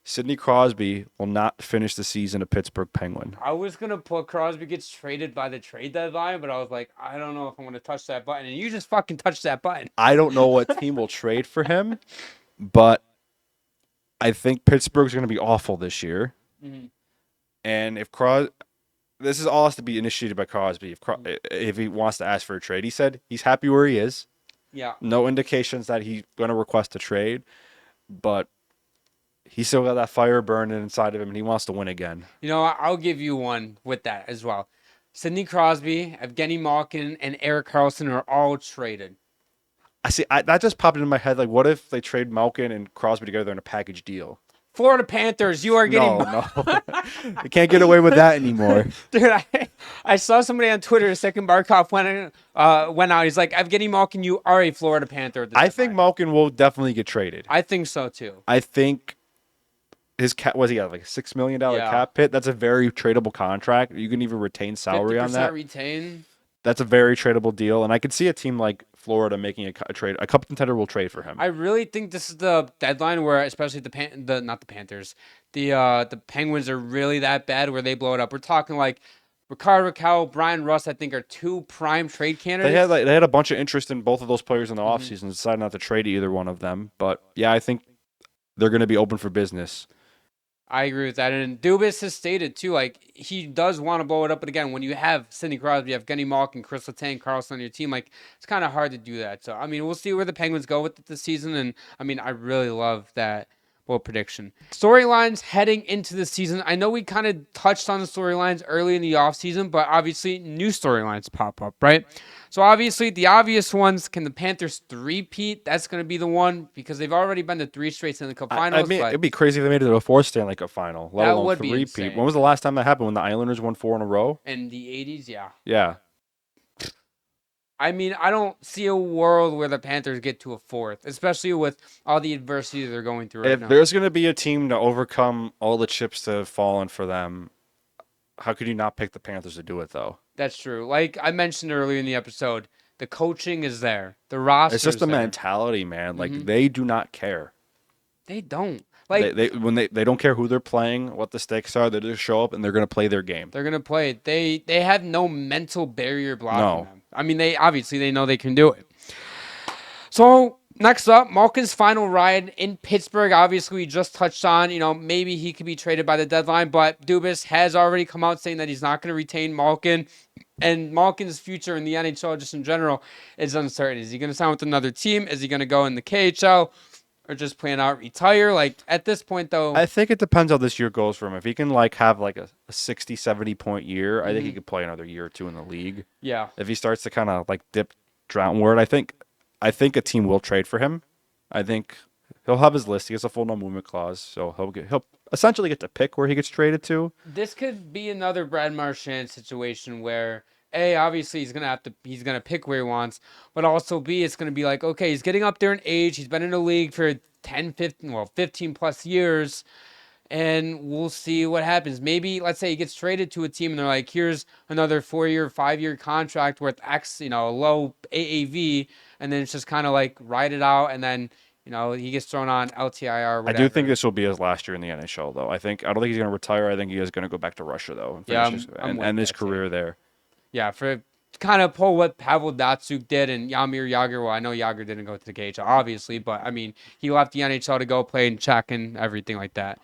[SPEAKER 2] Sidney Crosby will not finish the season a Pittsburgh Penguin.
[SPEAKER 1] I was going to put Crosby gets traded by the trade deadline, but I was like, I don't know if I'm going to touch that button. And you just fucking touched that button.
[SPEAKER 2] I don't know what team will trade for him, but I think Pittsburgh's going to be awful this year.
[SPEAKER 1] Mm-hmm.
[SPEAKER 2] And if this is all has to be initiated by Crosby if he wants to ask for a trade. He said he's happy where he is.
[SPEAKER 1] Yeah.
[SPEAKER 2] No indications that he's going to request a trade, but he's still got that fire burning inside of him, and he wants to win again.
[SPEAKER 1] You know, I'll give you one with that as well. Sidney Crosby, Evgeny Malkin, and Erik Karlsson are all traded.
[SPEAKER 2] That just popped into my head. Like, what if they trade Malkin and Crosby together in a package deal?
[SPEAKER 1] Florida Panthers, you are getting...
[SPEAKER 2] No. You can't get away with that anymore.
[SPEAKER 1] Dude, I saw somebody on Twitter, second Barkov went out. He's like, Evgeny Malkin, you are a Florida Panther.
[SPEAKER 2] I think Malkin will definitely get traded.
[SPEAKER 1] I think so, too.
[SPEAKER 2] I think his cap, was he got like a $6 million cap hit? That's a very tradable contract. You can even retain salary on that.
[SPEAKER 1] retain.
[SPEAKER 2] That's a very tradable deal, and I could see a team like Florida making a trade. A cup contender will trade for him.
[SPEAKER 1] I really think this is the deadline where, especially not the Panthers, the Penguins are really that bad where they blow it up. We're talking like Rickard Rakell, Brian Russ, I think are two prime trade candidates.
[SPEAKER 2] They had a bunch of interest in both of those players in the offseason, decided not to trade either one of them. But yeah, I think they're going to be open for business.
[SPEAKER 1] I agree with that. And Dubas has stated, too, like, he does want to blow it up. But again, when you have Sidney Crosby, you have Evgeny Malkin, Chris Letang, Karlsson on your team, like, it's kind of hard to do that. So, I mean, we'll see where the Penguins go with it this season. And, I mean, I really love that bold prediction. Storylines heading into the season. I know we kind of touched on the storylines early in the offseason, but obviously new storylines pop up, right? So obviously the obvious ones, can the Panthers three-peat? That's going to be the one because they've already been to 3 straight Stanley Cup finals.
[SPEAKER 2] I mean, it'd be crazy if they made it to a 4th Stanley Cup final, let alone three-peat. When was the last time that happened? When the Islanders won 4 in a row?
[SPEAKER 1] In the 80s, yeah.
[SPEAKER 2] Yeah.
[SPEAKER 1] I mean, I don't see a world where the Panthers get to a 4th, especially with all the adversity they're going through right now.
[SPEAKER 2] If there's going to be a team to overcome all the chips that have fallen for them, how could you not pick the Panthers to do it, though?
[SPEAKER 1] That's true. Like I mentioned earlier in the episode, the coaching is there. The roster is there.
[SPEAKER 2] It's just the mentality, man. Like, they do not care.
[SPEAKER 1] They don't. Like
[SPEAKER 2] they don't care who they're playing, what the stakes are. They just show up and they're going to play their game.
[SPEAKER 1] They're going to play it. They have no mental barrier blocking them. I mean, they know they can do it. So next up, Malkin's final ride in Pittsburgh. Obviously, we just touched on, maybe he could be traded by the deadline, but Dubas has already come out saying that he's not going to retain Malkin. And Malkin's future in the NHL, just in general, is uncertain. Is he going to sign with another team? Is he going to go in the KHL? Or just plan out retire? Like, at this point, though...
[SPEAKER 2] I think it depends how this year goes for him. If he can, have, a 60, 70-point year, I think he could play another year or two in the league.
[SPEAKER 1] Yeah.
[SPEAKER 2] If he starts to kind of, dip downward, I think a team will trade for him. I think he'll have his list. He has a full no-movement clause, so he'll essentially get to pick where he gets traded to.
[SPEAKER 1] This could be another Brad Marchand situation where... A, obviously he's gonna pick where he wants, but also B, it's gonna be like, okay, he's getting up there in age, he's been in the league for 15 plus years, and we'll see what happens. Maybe let's say he gets traded to a team and they're like, here's another 4-year, 5-year contract worth X, low AAV, and then it's just kind of like ride it out, and then he gets thrown on LTIR or whatever.
[SPEAKER 2] I do think this will be his last year in the NHL, though. I don't think he's gonna retire. I think he is gonna go back to Russia, though, and end his career there.
[SPEAKER 1] Yeah, for kind of pull what Pavel Datsyuk did and Jaromir Jagr. Well, I know Jagr didn't go to the KHL, obviously, but I mean, he left the NHL to go play in Czech and everything like that.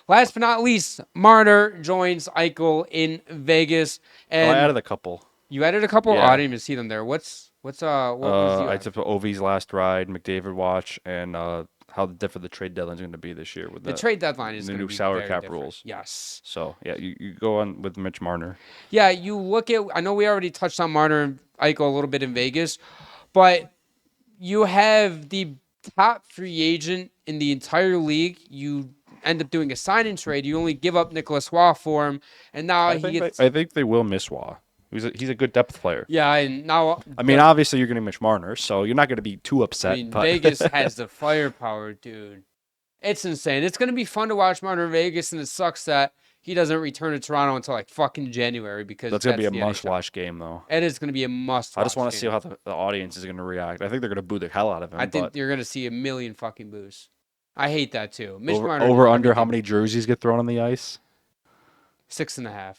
[SPEAKER 1] Last but not least, Marner joins Eichel in Vegas. And
[SPEAKER 2] I added a couple.
[SPEAKER 1] You added a couple?
[SPEAKER 2] Yeah.
[SPEAKER 1] Oh, I didn't even see them there. What was
[SPEAKER 2] I took Ovi's last ride, McDavid watch, and how different the trade deadline is going to be this year with
[SPEAKER 1] the trade deadline is
[SPEAKER 2] the
[SPEAKER 1] going to
[SPEAKER 2] new
[SPEAKER 1] be
[SPEAKER 2] salary
[SPEAKER 1] very
[SPEAKER 2] cap
[SPEAKER 1] different.
[SPEAKER 2] rules.
[SPEAKER 1] Yes.
[SPEAKER 2] So yeah, you go on with Mitch Marner.
[SPEAKER 1] Yeah, you look at. I know we already touched on Marner and Eichel a little bit in Vegas, but you have the top free agent in the entire league. You end up doing a sign and trade. You only give up Nicholas Waugh for him, and now
[SPEAKER 2] I think they will miss Waugh. He's a good depth player.
[SPEAKER 1] Yeah, and now...
[SPEAKER 2] I mean, obviously, you're going to Mitch Marner, so you're not going to be too upset.
[SPEAKER 1] I mean, Vegas has the firepower, dude. It's insane. It's going to be fun to watch Marner in Vegas, and it sucks that he doesn't return to Toronto until, fucking January, because
[SPEAKER 2] that's going to be a must-watch game, though.
[SPEAKER 1] It is going to be a must-watch
[SPEAKER 2] I just want to see how the audience is going to react. I think they're going to boo the hell out of him.
[SPEAKER 1] I think you're going to see a million fucking boos. I hate that, too. Mitch Marner...
[SPEAKER 2] Over-under how many jerseys get thrown on the ice?
[SPEAKER 1] 6.5.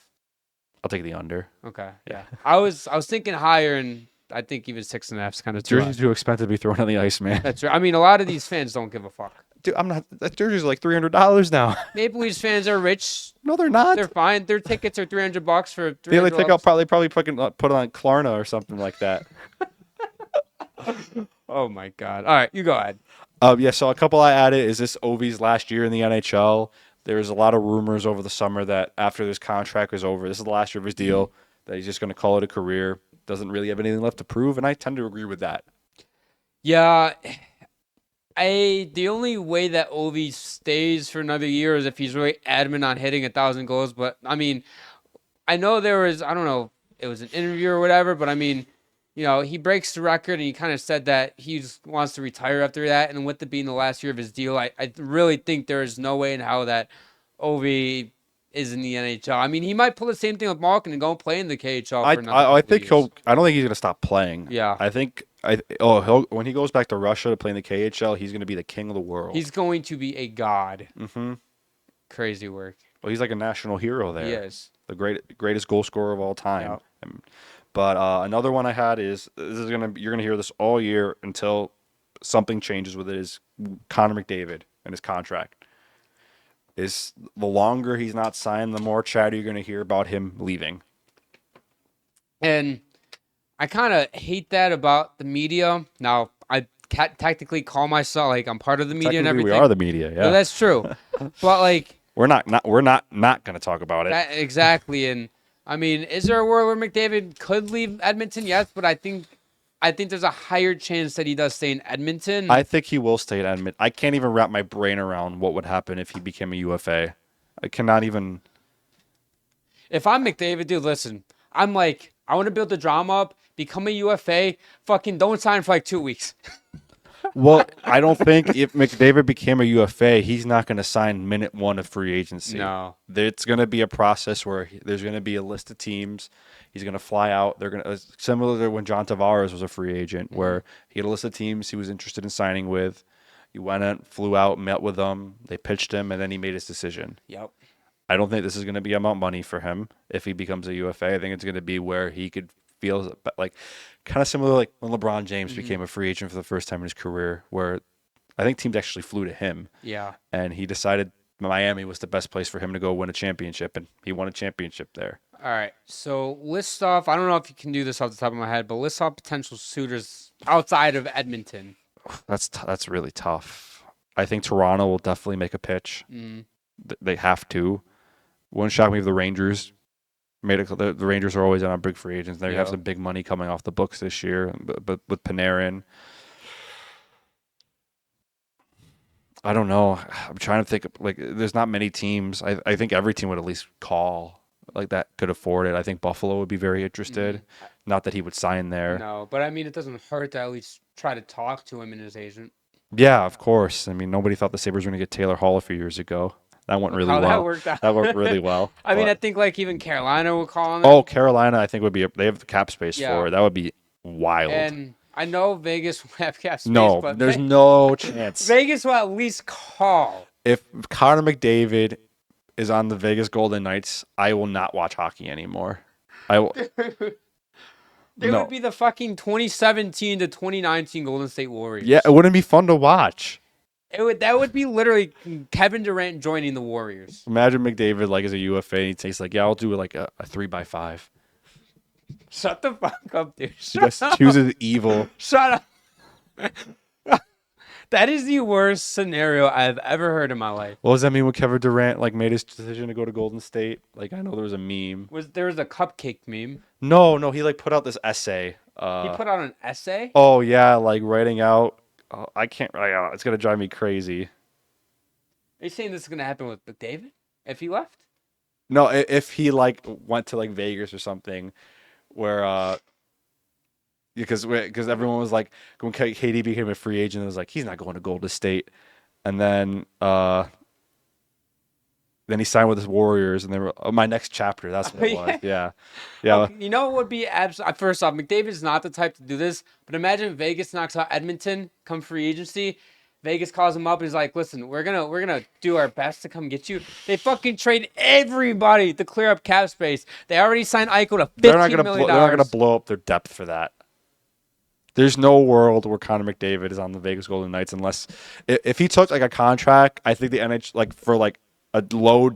[SPEAKER 2] I'll take the under.
[SPEAKER 1] Okay, yeah. I was thinking higher, and I think even 6.5 is kind of too
[SPEAKER 2] Jerseys too expensive to be thrown on the ice, man.
[SPEAKER 1] That's right. I mean, a lot of these fans don't give a fuck.
[SPEAKER 2] Dude, I'm not. That jersey's like $300 now.
[SPEAKER 1] Maple Leafs fans are rich.
[SPEAKER 2] No, they're not.
[SPEAKER 1] They're fine. Their tickets are $300 for
[SPEAKER 2] They
[SPEAKER 1] 300
[SPEAKER 2] like take out probably put it on Klarna or something like that.
[SPEAKER 1] Oh my God! All right, you go ahead.
[SPEAKER 2] Yeah. So a couple I added is this Ovi's last year in the NHL. There's a lot of rumors over the summer that after this contract is over, this is the last year of his deal, that he's just going to call it a career. Doesn't really have anything left to prove, and I tend to agree with that.
[SPEAKER 1] Yeah, the only way that Ovi stays for another year is if he's really adamant on hitting 1,000 goals. But I mean, I know there was, I don't know, it was an interview or whatever, but I mean, he breaks the record and he kind of said that he just wants to retire after that. And with it being the last year of his deal, I really think there is no way in how that Ovi is in the NHL. I mean, he might pull the same thing with Malkin and go and play in the KHL for another
[SPEAKER 2] I think
[SPEAKER 1] couple years.
[SPEAKER 2] I don't think he's going to stop playing.
[SPEAKER 1] Yeah.
[SPEAKER 2] I think when he goes back to Russia to play in the KHL, he's going to be the king of the world.
[SPEAKER 1] He's going to be a god.
[SPEAKER 2] Mm-hmm.
[SPEAKER 1] Crazy work.
[SPEAKER 2] Well, he's like a national hero there.
[SPEAKER 1] He is.
[SPEAKER 2] The greatest goal scorer of all time.
[SPEAKER 1] Yep.
[SPEAKER 2] But another one I had is you're gonna hear this all year until something changes with it, is Connor McDavid and his contract. Is the longer he's not signed, the more chatter you're gonna hear about him leaving.
[SPEAKER 1] And I kind of hate that about the media. Now, I technically call myself, like, I'm part of the media and everything.
[SPEAKER 2] We are the media, yeah.
[SPEAKER 1] No, that's true. But, like,
[SPEAKER 2] we're not going to talk about it.
[SPEAKER 1] Exactly. And, I mean, is there a world where McDavid could leave Edmonton? Yes, but I think there's a higher chance that he does stay in Edmonton.
[SPEAKER 2] I think he will stay in Edmonton. I can't even wrap my brain around what would happen if he became a UFA. I cannot even.
[SPEAKER 1] If I'm McDavid, dude, listen. I'm like, I want to build the drama up, become a UFA, fucking don't sign for like 2 weeks.
[SPEAKER 2] Well, I don't think if McDavid became a UFA, he's not going to sign minute one of free agency.
[SPEAKER 1] No.
[SPEAKER 2] It's going to be a process where there's going to be a list of teams. He's going to fly out. They're going to similar to when John Tavares was a free agent, where he had a list of teams he was interested in signing with. He went out, flew out, met with them. They pitched him, and then he made his decision.
[SPEAKER 1] Yep.
[SPEAKER 2] I don't think this is going to be about money for him if he becomes a UFA. I think it's going to be where he could feel like kind of similar like when LeBron James became a free agent for the first time in his career, where I think teams actually flew to him.
[SPEAKER 1] Yeah.
[SPEAKER 2] And he decided Miami was the best place for him to go win a championship, and he won a championship there.
[SPEAKER 1] All right. So list off, I don't know if you can do this off the top of my head, but list off potential suitors outside of Edmonton.
[SPEAKER 2] That's really tough. I think Toronto will definitely make a pitch. They have to. Wouldn't shock me if the Rangers the Rangers are always on big free agents. They have some big money coming off the books this year, but with Panarin, I don't know. I'm trying to think. Like, there's not many teams. I think every team would at least call like that could afford it. I think Buffalo would be very interested. Not that he would sign there.
[SPEAKER 1] No, but I mean, it doesn't hurt to at least try to talk to him and his agent.
[SPEAKER 2] Yeah, of course. I mean, nobody thought the Sabres were going to get Taylor Hall a few years ago. That went really well.
[SPEAKER 1] That worked out.
[SPEAKER 2] That worked really well.
[SPEAKER 1] I mean, I think like even Carolina will call on.
[SPEAKER 2] Oh, Carolina, I think they have the cap space for it. That would be wild.
[SPEAKER 1] And I know Vegas will have cap space.
[SPEAKER 2] No,
[SPEAKER 1] but
[SPEAKER 2] there's no chance.
[SPEAKER 1] Vegas will at least call.
[SPEAKER 2] If Connor McDavid is on the Vegas Golden Knights, I will not watch hockey anymore. I will.
[SPEAKER 1] They would be the fucking 2017 to 2019 Golden State Warriors.
[SPEAKER 2] Yeah, it wouldn't be fun to watch.
[SPEAKER 1] That would be literally Kevin Durant joining the Warriors.
[SPEAKER 2] Imagine McDavid like as a UFA, and he takes like, yeah, I'll do like a 3x5.
[SPEAKER 1] Shut the fuck up, dude.
[SPEAKER 2] He just chooses evil.
[SPEAKER 1] Shut up. That is the worst scenario I've ever heard in my life.
[SPEAKER 2] What does that mean when Kevin Durant like made his decision to go to Golden State? Like, I know there was a meme.
[SPEAKER 1] There was a cupcake meme?
[SPEAKER 2] No, he like put out this essay.
[SPEAKER 1] He put out an essay?
[SPEAKER 2] Oh yeah, like writing out. I can't write out. It's gonna drive me crazy.
[SPEAKER 1] Are you saying this is gonna happen with McDavid if he left?
[SPEAKER 2] No, if he like went to like Vegas or something, where because everyone was like when KD became a free agent, it was like he's not going to Golden State, and then he signed with his Warriors, and they were my next chapter. That's what it was. Yeah.
[SPEAKER 1] Okay, you know what would be first off, McDavid's not the type to do this, but imagine Vegas knocks out Edmonton come free agency. Vegas calls him up and he's like, "Listen, we're gonna do our best to come get you." They fucking trade everybody to clear up cap space. They already signed Eichel to $15 million.
[SPEAKER 2] They're not gonna blow up their depth for that. There's no world where Connor McDavid is on the Vegas Golden Knights unless if he took like a contract. I think the NHL like for like a below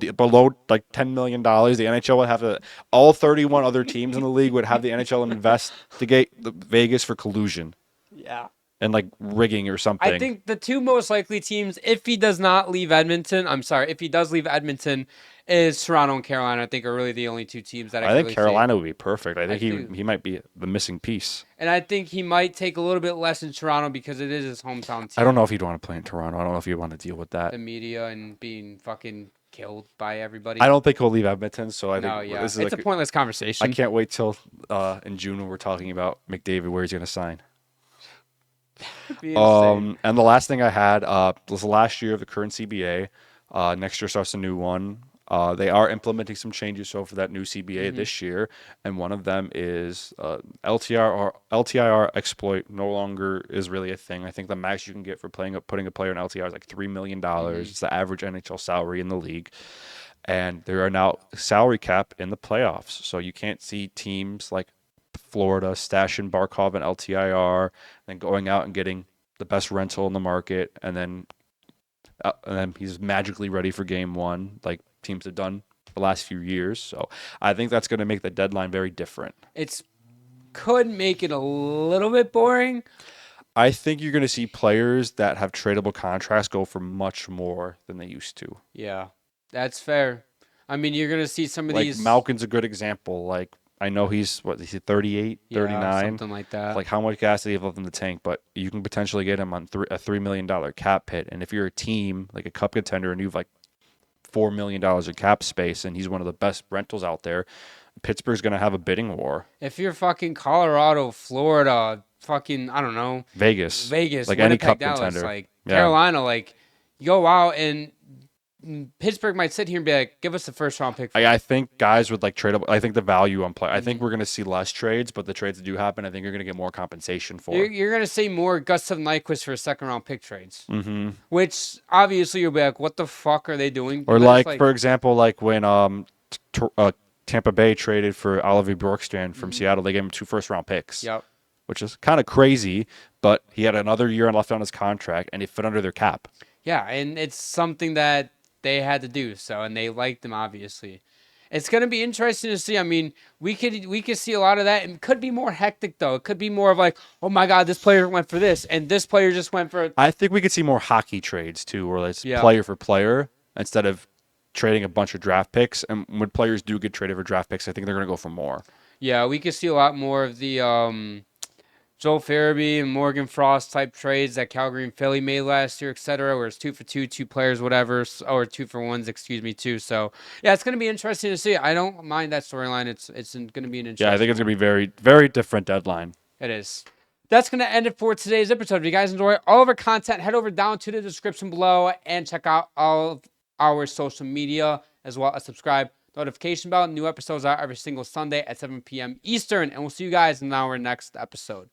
[SPEAKER 2] like $10 million, the NHL would have to all 31 other teams in the league would have the NHL investigate the Vegas for collusion
[SPEAKER 1] Yeah.
[SPEAKER 2] and like rigging or something.
[SPEAKER 1] I think the two most likely teams, if he does not leave Edmonton, if he does leave Edmonton, is Toronto and Carolina. I think are really the only two teams that I
[SPEAKER 2] I think
[SPEAKER 1] really
[SPEAKER 2] Carolina would be perfect. I think
[SPEAKER 1] do.
[SPEAKER 2] he might be the missing piece.
[SPEAKER 1] And I think he might take a little bit less in Toronto because it is his hometown team.
[SPEAKER 2] I don't know if he'd want to play in Toronto. I don't know if he'd want to deal with that.
[SPEAKER 1] The media and being fucking killed by everybody.
[SPEAKER 2] I don't think he'll leave Edmonton, so I
[SPEAKER 1] No,
[SPEAKER 2] think
[SPEAKER 1] yeah.
[SPEAKER 2] this is
[SPEAKER 1] It's
[SPEAKER 2] like
[SPEAKER 1] a pointless conversation.
[SPEAKER 2] I can't wait till in June when we're talking about McDavid where he's going to sign.
[SPEAKER 1] Be insane.
[SPEAKER 2] And the last thing I had was the last year of the current CBA. Next year starts a new one. They are implementing some changes so for that new CBA this year, and one of them is LTIR exploit no longer is really a thing. I think the max you can get for putting a player in LTIR is like $3 million. It's the average NHL salary in the league. And there are now salary cap in the playoffs, so you can't see teams like Florida stashing Barkov and LTIR, and then going out and getting the best rental in the market, and then he's magically ready for game one, like teams have done the last few years. So I think that's going to make the deadline very different.
[SPEAKER 1] Could make it a little bit boring.
[SPEAKER 2] I think you're going to see players that have tradable contracts go for much more than they used to.
[SPEAKER 1] Yeah, that's fair. I mean, you're going to see some of
[SPEAKER 2] Like
[SPEAKER 1] these.
[SPEAKER 2] Malkin's a good example. Like I know he's 38, 39,
[SPEAKER 1] something like that.
[SPEAKER 2] Like how much gas did he have left in the tank? But you can potentially get him on a $3 million cap hit. And if you're a team like a cup contender and you've like $4 million of cap space and he's one of the best rentals out there, Pittsburgh's going to have a bidding war.
[SPEAKER 1] If you're fucking Colorado, Florida, fucking I don't know,
[SPEAKER 2] Vegas,
[SPEAKER 1] like
[SPEAKER 2] Winnipeg,
[SPEAKER 1] any
[SPEAKER 2] cup
[SPEAKER 1] Dallas,
[SPEAKER 2] contender,
[SPEAKER 1] like Carolina, like you go out and Pittsburgh might sit here and be like, give us the first round pick.
[SPEAKER 2] I think guys would like trade up. I think the value on play. I think we're going to see less trades, but the trades that do happen, I think you're going to get more compensation for.
[SPEAKER 1] You're going to see more Gustav Nyquist for a second round pick trades, which obviously you'll be like, what the fuck are they doing?
[SPEAKER 2] Or like for example, like when Tampa Bay traded for Oliver Bjorkstrand from Seattle, they gave him 2 first round picks.
[SPEAKER 1] Yep.
[SPEAKER 2] Which is kind of crazy, but he had another year left on his contract, and he fit under their cap.
[SPEAKER 1] Yeah, and it's something that they had to do. So, and they liked him obviously. It's going to be interesting to see. I mean, we could see a lot of that. It could be more hectic though. It could be more of like, oh my God, this player went for this, and this player just went for.
[SPEAKER 2] I think we could see more hockey trades too, where it's player for player instead of trading a bunch of draft picks. And when players do get traded for draft picks, I think they're going to go for more.
[SPEAKER 1] Yeah, we could see a lot more of the Joel Farabee and Morgan Frost type trades that Calgary and Philly made last year, etc., where it's 2 for 2, 2 players, whatever, or 2 for 1s, excuse me, too. So, yeah, it's going to be interesting to see. I don't mind that storyline. It's going to be an interesting.
[SPEAKER 2] Yeah, I think it's going to be very, very different deadline.
[SPEAKER 1] It is. That's going to end it for today's episode. If you guys enjoy all of our content, head over down to the description below and check out all of our social media, as well as subscribe. Notification bell. New episodes are every single Sunday at 7 p.m. Eastern, and we'll see you guys in our next episode.